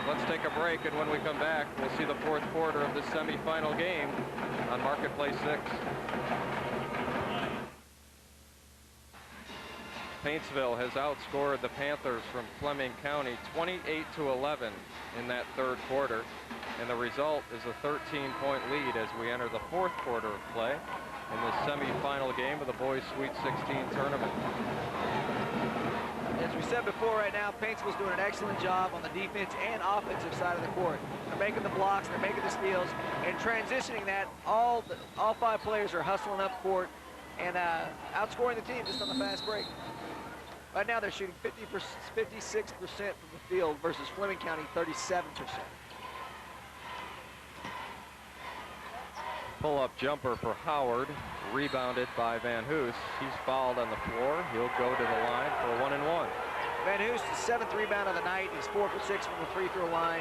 Let's take a break, and when we come back, we'll see the fourth quarter of this semifinal game on Marketplace 6. Paintsville has outscored the Panthers from Fleming County 28-11 in that third quarter, and the result is a 13-point lead as we enter the fourth quarter of play in the semifinal game of the boys Sweet 16 tournament. As we said before, right now, Paintsville's doing an excellent job on the defense and offensive side of the court. They're making the blocks, they're making the steals, and transitioning that, all 5 players are hustling up court and outscoring the team just on the fast break. Right now, they're shooting 56% from the field versus Fleming County 37%. Pull-up jumper for Howard, rebounded by Van Hoos. He's fouled on the floor. He'll go to the line for a 1-and-1. Van Hoos, the 7th rebound of the night. He's 4 for 6 from the free throw line.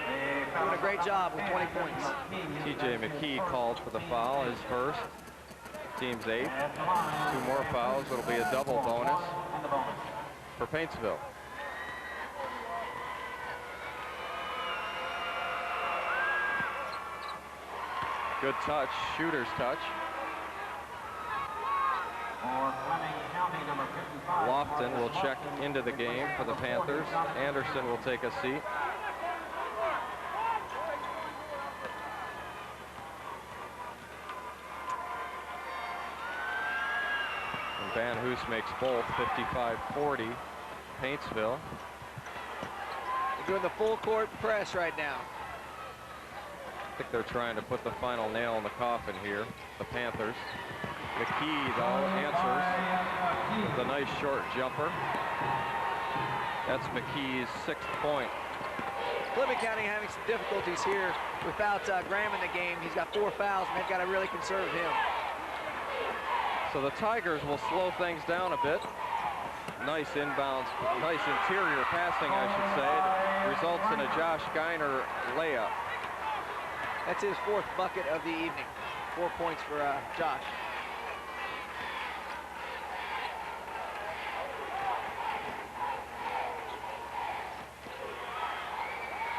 Doing a great job with 20 points. TJ McKee called for the foul, his first. Team's 8th. 2 more fouls. It'll be a double bonus for Paintsville. Good touch, shooter's touch. Lofton will check into the game for the Panthers. Anderson will take a seat. And Van Hoos makes both 55-40. Paintsville. They're doing the full court press right now. I think they're trying to put the final nail in the coffin here, the Panthers. McKee, though, answers with a nice short jumper. That's McKee's 6th point. Fleming County having some difficulties here without Graham in the game. He's got 4 fouls, and they've got to really conserve him. So the Tigers will slow things down a bit. Nice inbounds, nice interior passing, I should say. It results in a Josh Geiner layup. That's his 4th bucket of the evening. 4 points for Josh.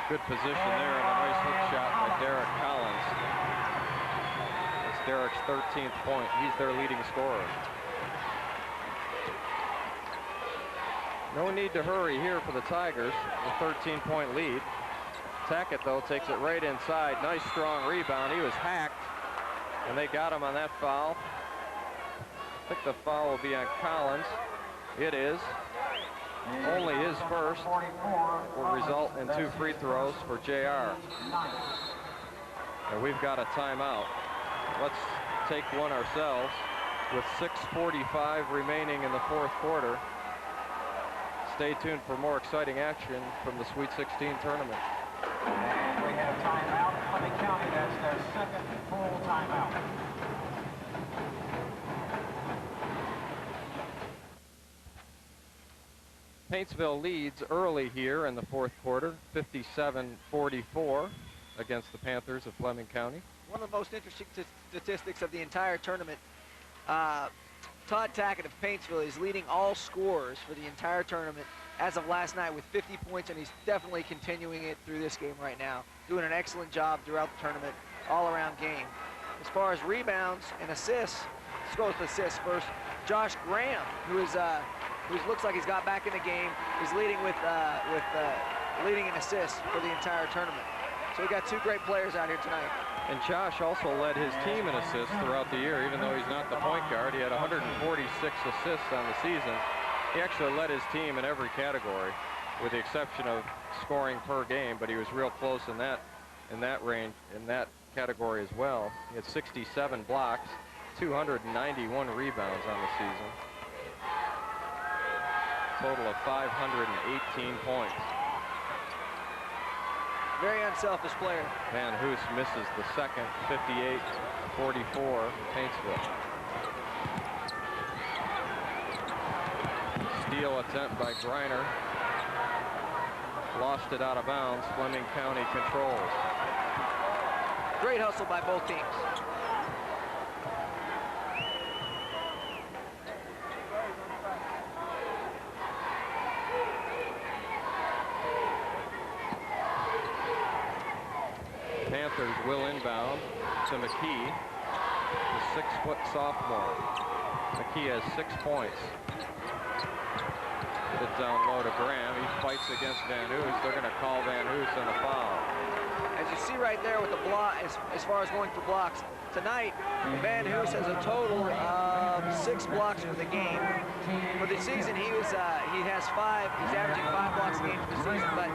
Good position there, and a nice hook shot by Derek Collins. It's Derek's 13th point. He's their leading scorer. No need to hurry here for the Tigers. A 13-point lead. Tackett, though, takes it right inside. Nice, strong rebound. He was hacked, and they got him on that foul. I think the foul will be on Collins. It is. Only his first will result in 2 free throws for JR. And we've got a timeout. Let's take one ourselves with 6:45 remaining in the 4th quarter. Stay tuned for more exciting action from the Sweet 16 tournament. And we have timeout. Fleming County, that's their second full timeout. Paintsville leads early here in the 4th quarter, 57-44 against the Panthers of Fleming County. One of the most interesting statistics of the entire tournament, Todd Tackett of Paintsville is leading all scorers for the entire tournament as of last night with 50 points, and he's definitely continuing it through this game right now. Doing an excellent job throughout the tournament, all-around game. As far as rebounds and assists, let's go with assists first. Josh Graham, who looks like he's got back in the game, is leading leading in assists for the entire tournament. So we got 2 great players out here tonight. And Josh also led his team in assists throughout the year, even though he's not the point guard. He had 146 assists on the season. He actually led his team in every category, with the exception of scoring per game, but he was real close in that range, in that category as well. He had 67 blocks, 291 rebounds on the season. Total of 518 points. Very unselfish player. Van Hoos misses the second, 58-44, Paintsville. Steal attempt by Griner. Lost it out of bounds. Fleming County controls. Great hustle by both teams. Panthers will inbound to McKee, the 6-foot sophomore. McKee has 6 points. Get it down low to Graham. He fights against Van Hoos. They're going to call Van Hoos on a foul. As you see right there with the block, as far as going for blocks, tonight Van Hoos has a total of 6 blocks for the game. For the season, he has 5. He's averaging 5 blocks a game for the season. But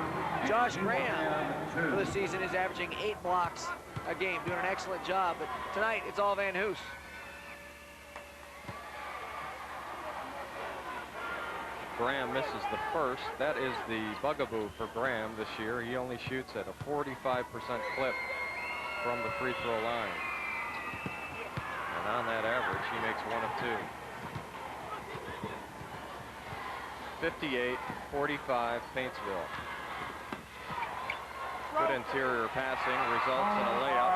Josh Graham for the season is averaging 8 blocks a game, doing an excellent job. But tonight, it's all Van Hoos. Graham misses the first. That is the bugaboo for Graham this year. He only shoots at a 45% clip from the free throw line. And on that average, he makes 1 of 2. 58-45, Paintsville. Good interior passing results in a layup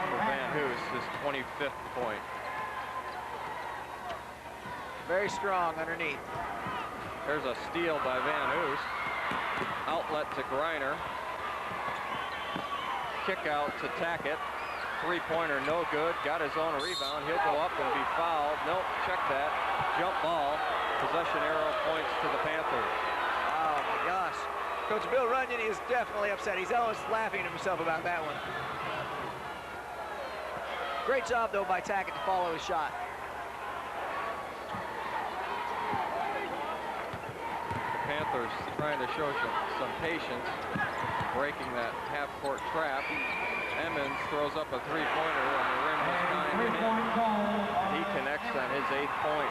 for Van Hoos, his 25th point. Very strong underneath. There's a steal by Van Hoos. Outlet to Griner. Kick out to Tackett. 3-pointer no good. Got his own rebound. He'll go up and be fouled. Nope, check that. Jump ball. Possession arrow points to the Panthers. Oh my gosh. Coach Bill Runyon is definitely upset. He's almost laughing to himself about that one. Great job though by Tackett to follow his shot. Panthers trying to show some patience, breaking that half-court trap. Emmons throws up a 3-pointer on the rim behind him. He connects on his 8th point.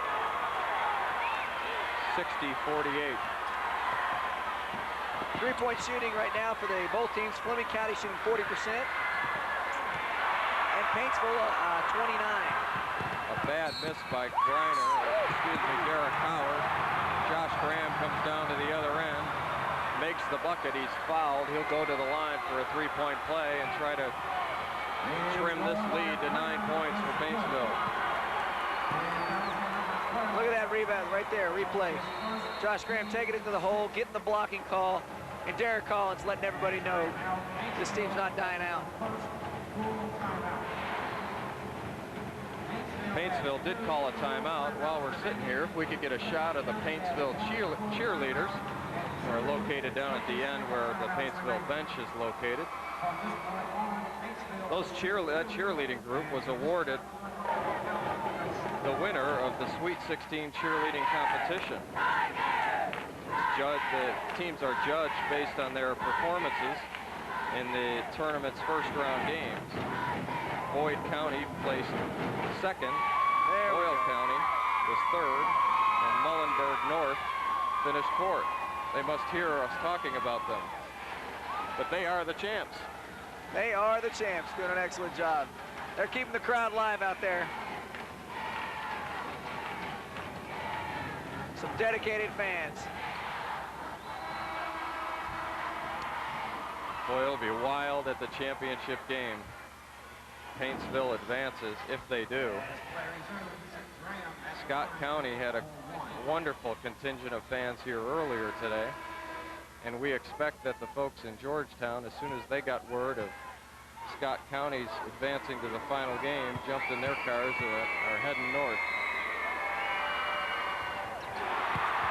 60-48. 3-point shooting right now for both teams. Fleming County shooting 40%, and Paintsville 29. A bad miss by Derek Howard. Josh Graham comes down to the other end, makes the bucket. He's fouled. He'll go to the line for a 3-point play and try to trim this lead to 9 points for Paintsville. Look at that rebound right there, replay. Josh Graham taking it to the hole, getting the blocking call, And Derek Collins letting everybody know this team's not dying out. Paintsville did call a timeout. While we're sitting here, if we could get a shot of the Paintsville cheerleaders, who are located down at the end where the Paintsville bench is located. That cheerleading group was awarded the winner of the Sweet 16 cheerleading competition. The teams are judged based on their performances in the tournament's first round games. Boyd County placed second, Doyle County was third, and Muhlenberg North finished fourth. They must hear us talking about them. But they are the champs. They are the champs, doing an excellent job. They're keeping the crowd live out there. Some dedicated fans. Boy, it'll be wild at the championship game. Paintsville advances if they do. Scott County had a wonderful contingent of fans here earlier today, and we expect that the folks in Georgetown, as soon as they got word of Scott County's advancing to the final game, jumped in their cars and are heading north.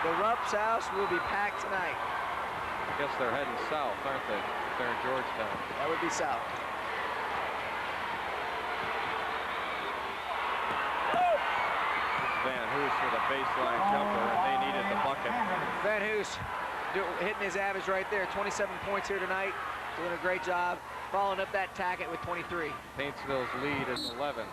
The Rupp's house will be packed tonight. I guess they're heading south, aren't they? They're in Georgetown. That would be south. Van Hoos with a baseline jumper, and they needed the bucket. Van Hoos hitting his average right there. 27 points here tonight. Doing a great job. Following up that Tackett with 23. Paintsville's lead is 11.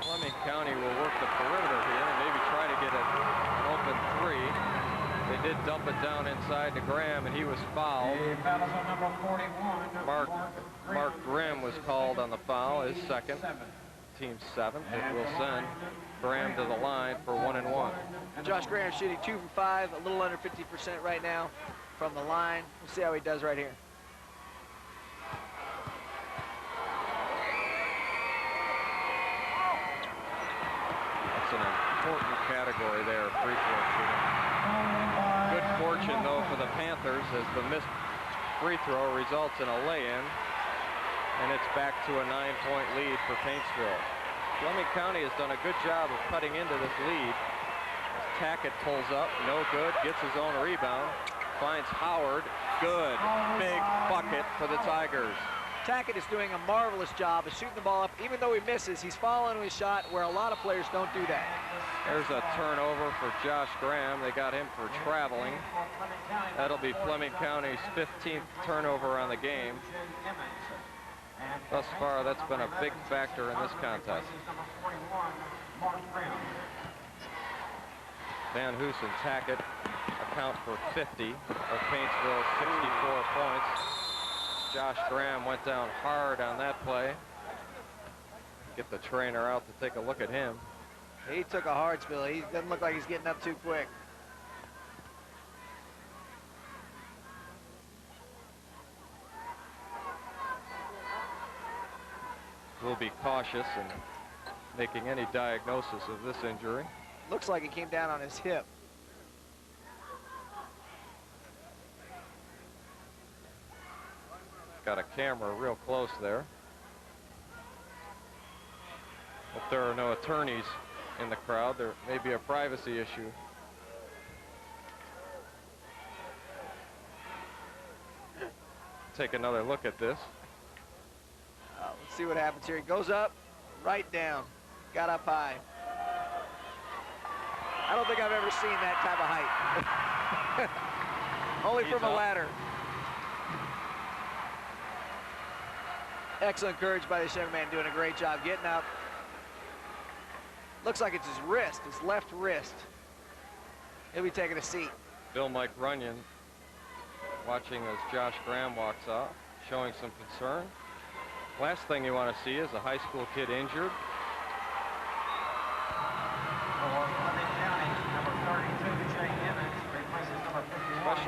Fleming County will work the perimeter here and maybe try to get an open three. They did dump it down inside to Graham, and he was fouled. Number 41. Mark Grimm was called on the foul, his second, team seventh. It will send Graham to the line for 1-1. Josh Graham shooting 2 from 5, a little under 50% right now from the line. We'll see how he does right here. That's an important category there, free throw shooting. Good fortune, though, for the Panthers as the missed free throw results in a lay-in, and it's back to a 9-point lead for Paintsville. Fleming County has done a good job of cutting into this lead. Tackett pulls up, no good, gets his own rebound, finds Howard, good, big bucket for the Tigers. Tackett is doing a marvelous job of shooting the ball up. Even though he misses, he's following his shot where a lot of players don't do that. There's a turnover for Josh Graham. They got him for traveling. That'll be Fleming County's 15th turnover on the game. Thus far, that's been a big factor in this contest. Van Hoos and Tackett account for 50 of Paintsville's 64 points. Josh Graham went down hard on that play. Get the trainer out to take a look at him. He took a hard spill. He doesn't look like he's getting up too quick. We'll be cautious in making any diagnosis of this injury. Looks like he came down on his hip. Got a camera real close there. Hope there are no attorneys in the crowd. There may be a privacy issue. Take another look at this. Let's see what happens here. He goes up, right down, got up high. I don't think I've ever seen that type of height. Only from a ladder. Excellent courage by this young man, doing a great job getting up. Looks like it's his wrist, his left wrist. He'll be taking a seat. Bill Mike Runyon watching as Josh Graham walks out, showing some concern. Last thing you want to see is a high school kid injured.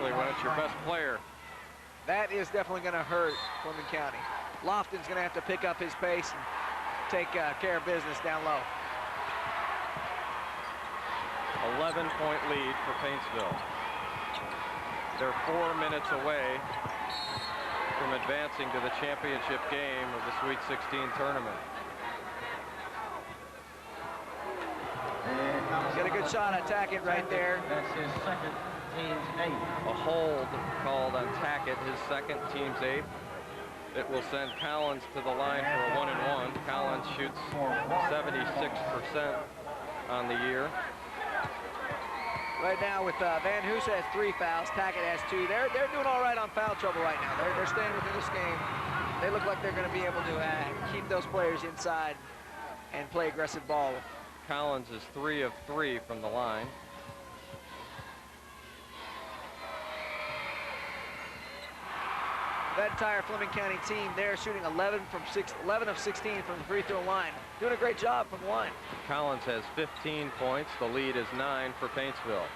especially when it's your best player. That is definitely going to hurt Fleming County. Lofton's going to have to pick up his pace and take care of business down low. 11-point lead for Paintsville. They're 4 minutes away from advancing to the championship game of the Sweet 16 tournament. He's got a good shot at Tackett right there. That's his second, team's 8. A hold called on Tackett, his second, team's 8th. It will send Collins to the line for a 1-and-1. Collins shoots 76% on the year. Right now with Van Hoos has 3 fouls, Tackett has 2. They're doing all right on foul trouble right now. They're staying within this game. They look like they're going to be able to keep those players inside and play aggressive ball. Collins is 3 of 3 from the line. That entire Fleming County team, they're shooting 11 of 16 from the free throw line. Doing a great job from the line. Collins has 15 points. The lead is 9 for Paintsville.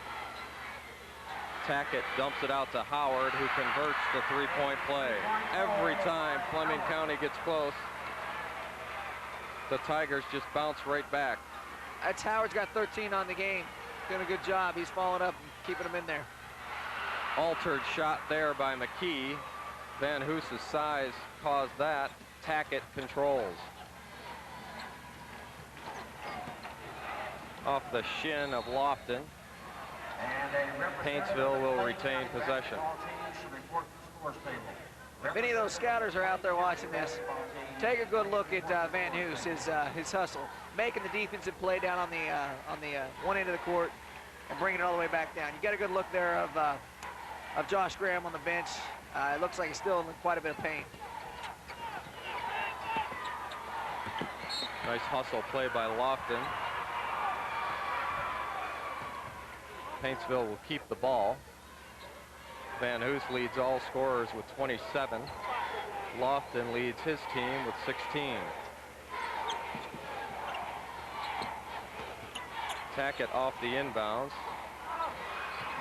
Tackett dumps it out to Howard, who converts the 3-point play. Every time Fleming County gets close, the Tigers just bounce right back. That's Howard's got 13 on the game. Doing a good job. He's following up and keeping them in there. Altered shot there by McKee. Van Hoos's size caused that. Tackett controls. Off the shin of Lofton. Paintsville will retain possession. If any of those scouters are out there watching this, take a good look at Van Hoos, his hustle, making the defensive play down on the one end of the court and bringing it all the way back down. You got a good look there of Josh Graham on the bench. It looks like he's still in quite a bit of pain. Nice hustle play by Lofton. Paintsville will keep the ball. Van Hoos leads all scorers with 27. Lofton leads his team with 16. Tackett off the inbounds.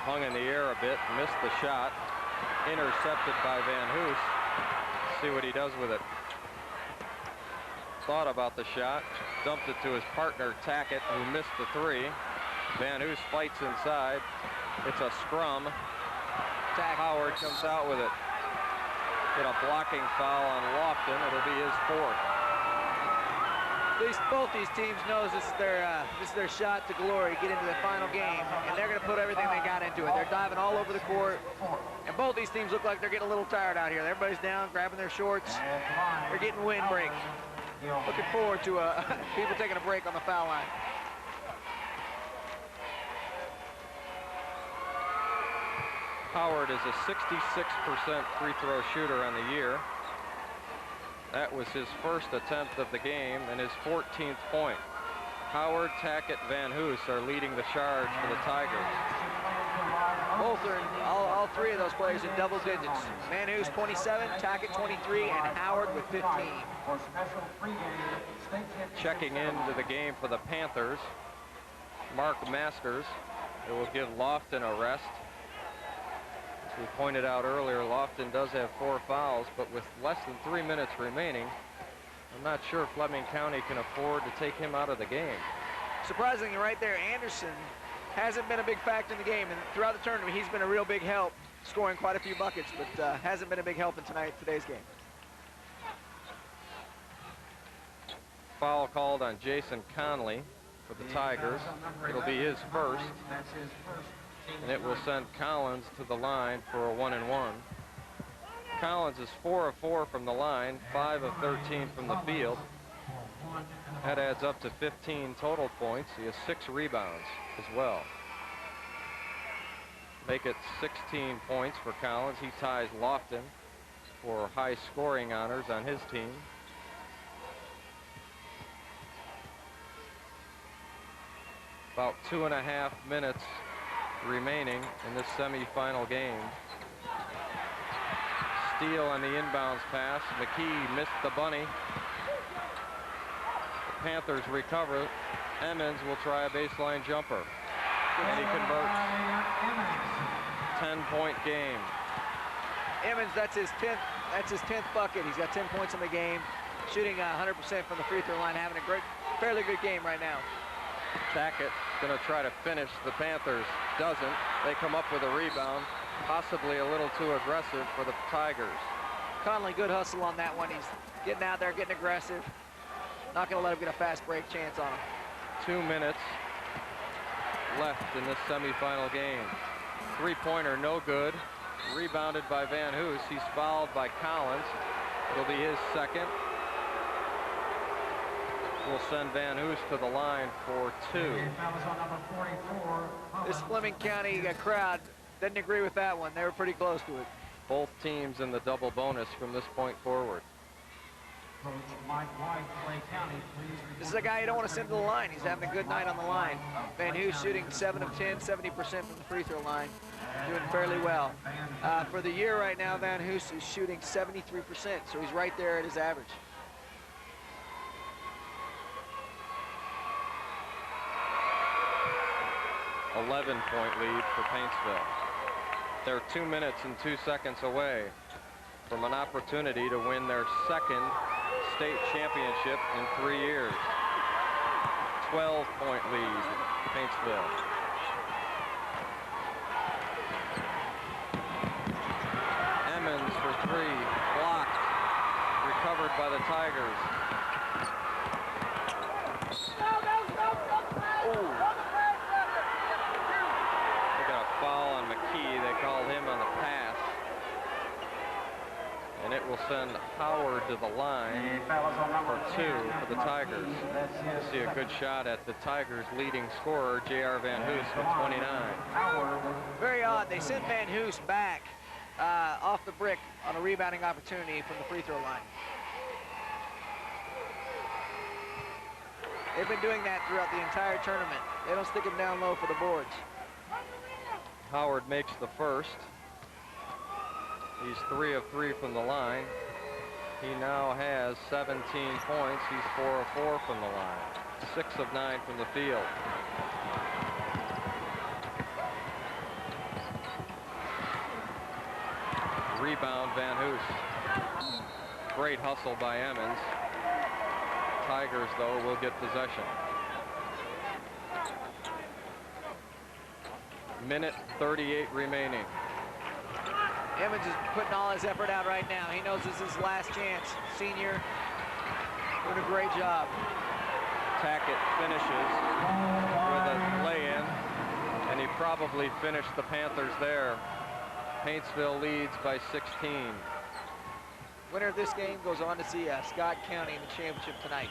Hung in the air a bit, missed the shot. Intercepted by Van Hoos. See what he does with it. Thought about the shot, dumped it to his partner Tackett, who missed the 3. Van Hoos fights inside. It's a scrum. Howard comes out with it. Get a blocking foul on Lofton. It'll be his 4th. Both these teams knows this is their shot to glory, get into the final game, and they're going to put everything they got into it. They're diving all over the court, and both these teams look like they're getting a little tired out here. Everybody's down, grabbing their shorts. They're getting windbreak. Looking forward to people taking a break on the foul line. Howard is a 66% free throw shooter on the year. That was his first attempt of the game and his 14th point. Howard, Tackett, Van Hoos are leading the charge for the Tigers. Both are, all 3 of those players in double digits. Van Hoos 27, Tackett 23, and Howard with 15. Checking into the game for the Panthers, Mark Masters. It will give Lofton a rest. As we pointed out earlier, Lofton does have 4 fouls, but with less than 3 minutes remaining, I'm not sure Fleming County can afford to take him out of the game. Surprisingly, right there, Anderson hasn't been a big factor in the game, and throughout the tournament, he's been a real big help, scoring quite a few buckets, but hasn't been a big help in today's game. Foul called on Jason Conley for the Tigers. It'll be his first, and it will send Collins to the line for a 1-and-1. Collins is 4 of 4 from the line, 5 of 13 from the field. That adds up to 15 total points. He has 6 rebounds as well. Make it 16 points for Collins. He ties Lofton for high scoring honors on his team. About 2.5 minutes remaining in this semifinal game. Steele on the inbounds pass. McKee missed the bunny. The Panthers recover. Emmons will try a baseline jumper, and he converts. 10-point game. Emmons, that's his 10th bucket. He's got 10 points in the game, shooting 100% from the free throw line, having a fairly good game right now. Tackett gonna try to finish. The Panthers doesn't. They come up with a rebound, possibly a little too aggressive for the Tigers. Conley, good hustle on that one. He's getting out there, getting aggressive. Not gonna let him get a fast break chance on him. 2 minutes left in this semifinal game. Three-pointer, no good. Rebounded by Van Hoos. He's fouled by Collins. It'll be his second. We'll send Van Hoos to the line for 2. This Fleming County crowd didn't agree with that one. They were pretty close to it. Both teams in the double bonus from this point forward. This is a guy you don't want to send to the line. He's having a good night on the line. Van Hoos shooting 7 of 10, 70% from the free throw line. Doing fairly well. For the year right now, Van Hoos is shooting 73%, so he's right there at his average. .11 lead for Paintsville. They're 2 minutes and 2 seconds away from an opportunity to win their second state championship in 3 years. 12-point lead, Paintsville. Emmons for 3, blocked, recovered by the Tigers. Foul on McKee. They called him on the pass. And it will send Howard to the line for 2 for the Tigers. We'll see a good shot at the Tigers' leading scorer, J.R. Van Hoos, with 29. Very odd. They sent Van Hoos back off the brick on a rebounding opportunity from the free throw line. They've been doing that throughout the entire tournament. They don't stick him down low for the boards. Howard makes the first. He's 3 of 3 from the line. He now has 17 points. He's 4 of 4 from the line. 6 of 9 from the field. Rebound, Van Hoos. Great hustle by Emmons. Tigers, though, will get possession. Minute 38 remaining. Emmons is putting all his effort out right now. He knows this is his last chance. Senior doing a great job. Tackett finishes with a lay-in, and he probably finished the Panthers there. Paintsville leads by 16. Winner of this game goes on to see Scott County in the championship tonight.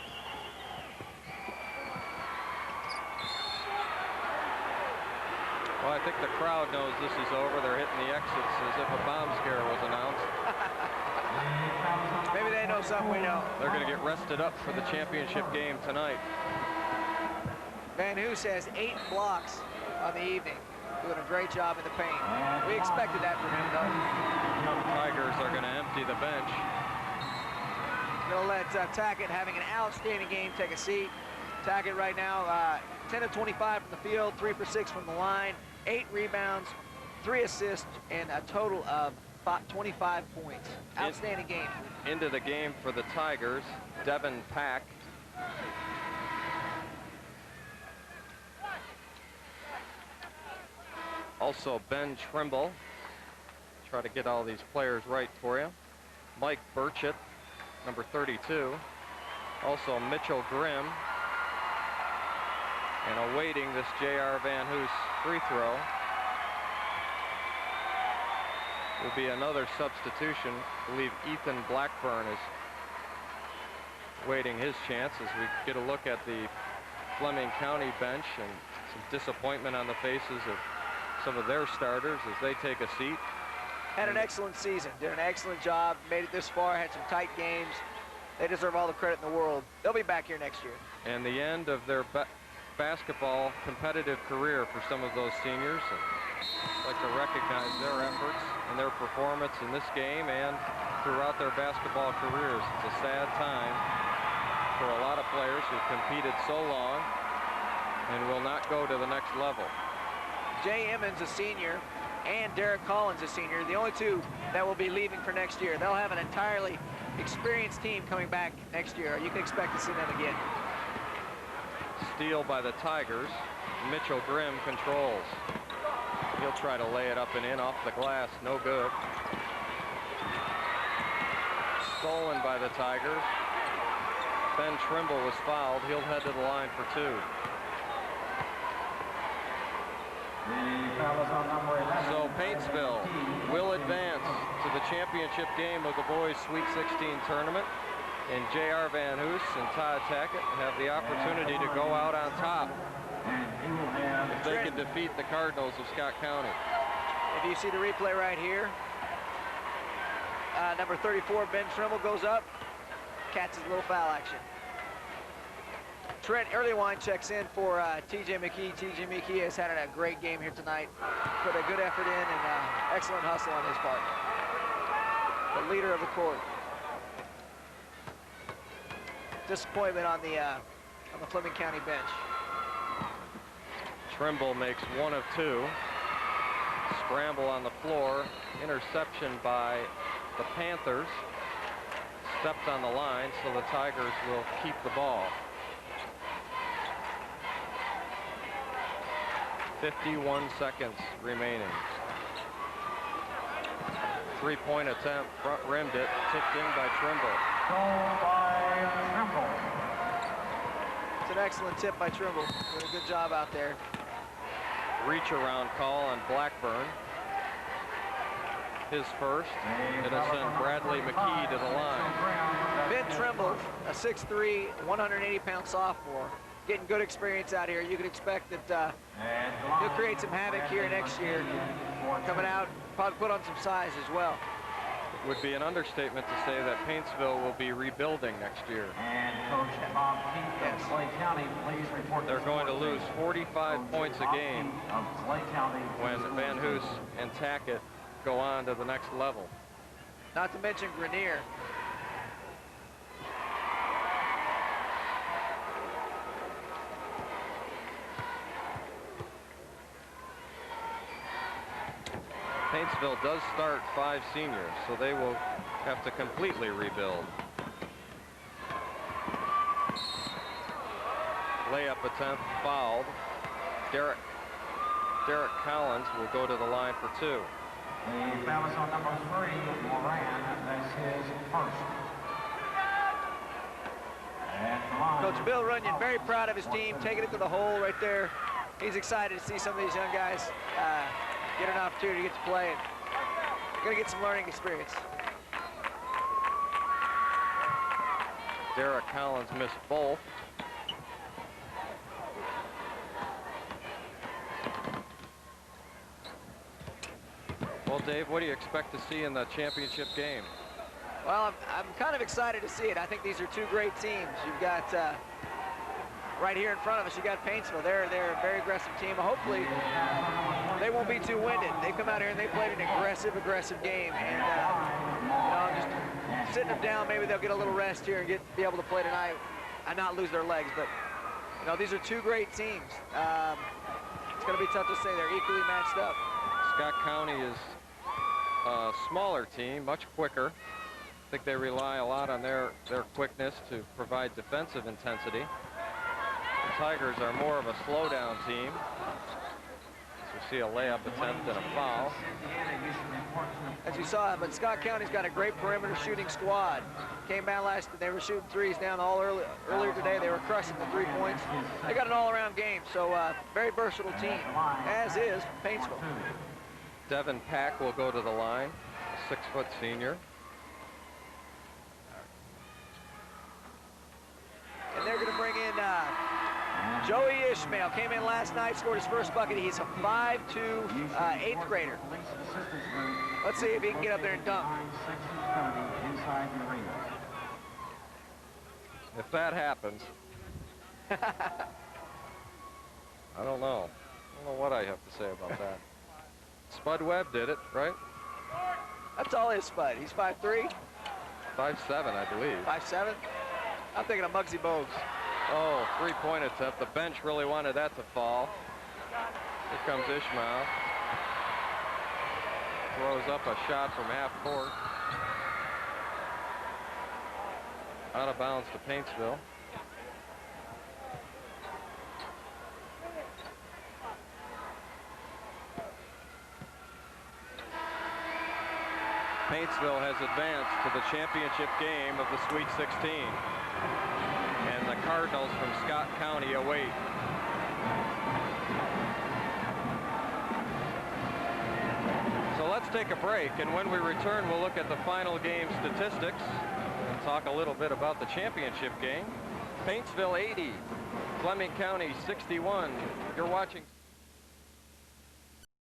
Well, I think the crowd knows this is over. They're hitting the exits as if a bomb scare was announced. Maybe they know something we know. They're going to get rested up for the championship game tonight. Van Hoos has 8 blocks on the evening, doing a great job in the paint. We expected that from him, though. The Tigers are going to empty the bench. They'll let Tackett, having an outstanding game, take a seat. Tackett right now, 10 of 25 from the field, 3 for 6 from the line, 8 rebounds, 3 assists, and a total of 25 points. Outstanding game. Into the game for the Tigers, Devin Pack. Also Ben Trimble. Try to get all these players right for you. Mike Burchett, number 32. Also Mitchell Grimm. And awaiting this J.R. Van Hoos free throw will be another substitution. I believe Ethan Blackburn is waiting his chance as we get a look at the Fleming County bench and some disappointment on the faces of some of their starters as they take a seat. Had an excellent season, did an excellent job, made it this far, had some tight games. They deserve all the credit in the world. They'll be back here next year. And the end of their basketball competitive career for some of those seniors. And I'd like to recognize their efforts and their performance in this game and throughout their basketball careers. It's a sad time for a lot of players who've competed so long and will not go to the next level. Jay Emmons, a senior, and Derek Collins, a senior, the only two that will be leaving for next year. They'll have an entirely experienced team coming back next year. You can expect to see them again. Steal by the Tigers. Mitchell Grimm controls. He'll try to lay it up and in off the glass. No good. Stolen by the Tigers. Ben Trimble was fouled. He'll head to the line for 2. So Paintsville will advance to the championship game of the boys' Sweet 16 tournament. And J.R. Van Hoos and Todd Tackett have the opportunity to go out on top if they can defeat the Cardinals of Scott County. If you see the replay right here, number 34, Ben Trimble, goes up, catches a little foul action. Trent Earlywine checks in for T.J. McKee. T.J. McKee has had a great game here tonight. Put a good effort in and excellent hustle on his part. The leader of the court. Disappointment on the Fleming County bench. Trimble makes 1 of 2. Scramble on the floor. Interception by the Panthers. Stepped on the line, so the Tigers will keep the ball. 51 seconds remaining. 3-point attempt, front rimmed it, tipped in by Trimble. It's an excellent tip by Trimble. Did a good job out there. Reach around call on Blackburn. His first. It'll send Bradley McKee to the line. Ben Trimble, a 6'3", 180-pound sophomore, getting good experience out here. You can expect that he'll create some havoc here next year. Coming out, probably put on some size as well. It would be an understatement to say that Paintsville will be rebuilding next year. And Coach Bob Keith of Clay County, please report. They're going to lose 45 points a game when Van Hoos and Tackett go on to the next level. Not to mention Grenier. Paintsville does start 5 seniors, so they will have to completely rebuild. Layup attempt fouled. Derek Collins will go to the line for 2. The foul is on number 3, Moran. That's his first. Coach Bill Runyon, very proud of his team, taking it to the hole right there. He's excited to see some of these young guys get an opportunity to get to play and gonna get some learning experience. Derek Collins missed both. Well, Dave, what do you expect to see in the championship game? Well, I'm kind of excited to see it. I think these are 2 great teams. You've got right here in front of us, you got Paintsville. They're a very aggressive team. Hopefully, they won't be too winded. They come out here and they played an aggressive game. And you know, just sitting them down, maybe they'll get a little rest here and be able to play tonight and not lose their legs. But you know, these are 2 great teams. It's going to be tough to say they're equally matched up. Scott County is a smaller team, much quicker. I think they rely a lot on their quickness to provide defensive intensity. The Tigers are more of a slow-down team. So we see a layup attempt and a foul. As you saw, but Scott County's got a great perimeter shooting squad. Came down they were shooting threes down all earlier today. They were crushing the 3 points. They got an all-around game, so very versatile team, as is Paintsville. Devin Pack will go to the line, a 6-foot senior. And they're going to bring in Joey Ishmael. Came in last night, scored his first bucket. He's a 5'2", 8th grader. Let's see if he can get up there and dunk. If that happens, I don't know. I don't know what I have to say about that. Spud Webb did it, right? That's all his Spud. He's 5'3". 5'7", I believe. 5'7". I'm thinking of Muggsy Bogues. Oh, 3-point attempt. The bench really wanted that to fall. Here comes Ishmael. throws up a shot from half court. Out of bounds to Paintsville. Paintsville has advanced to the championship game of the Sweet 16. And the Cardinals from Scott County await. So let's take a break, and when we return, we'll look at the final game statistics and talk a little bit about the championship game. Paintsville 80, Fleming County 61. You're watching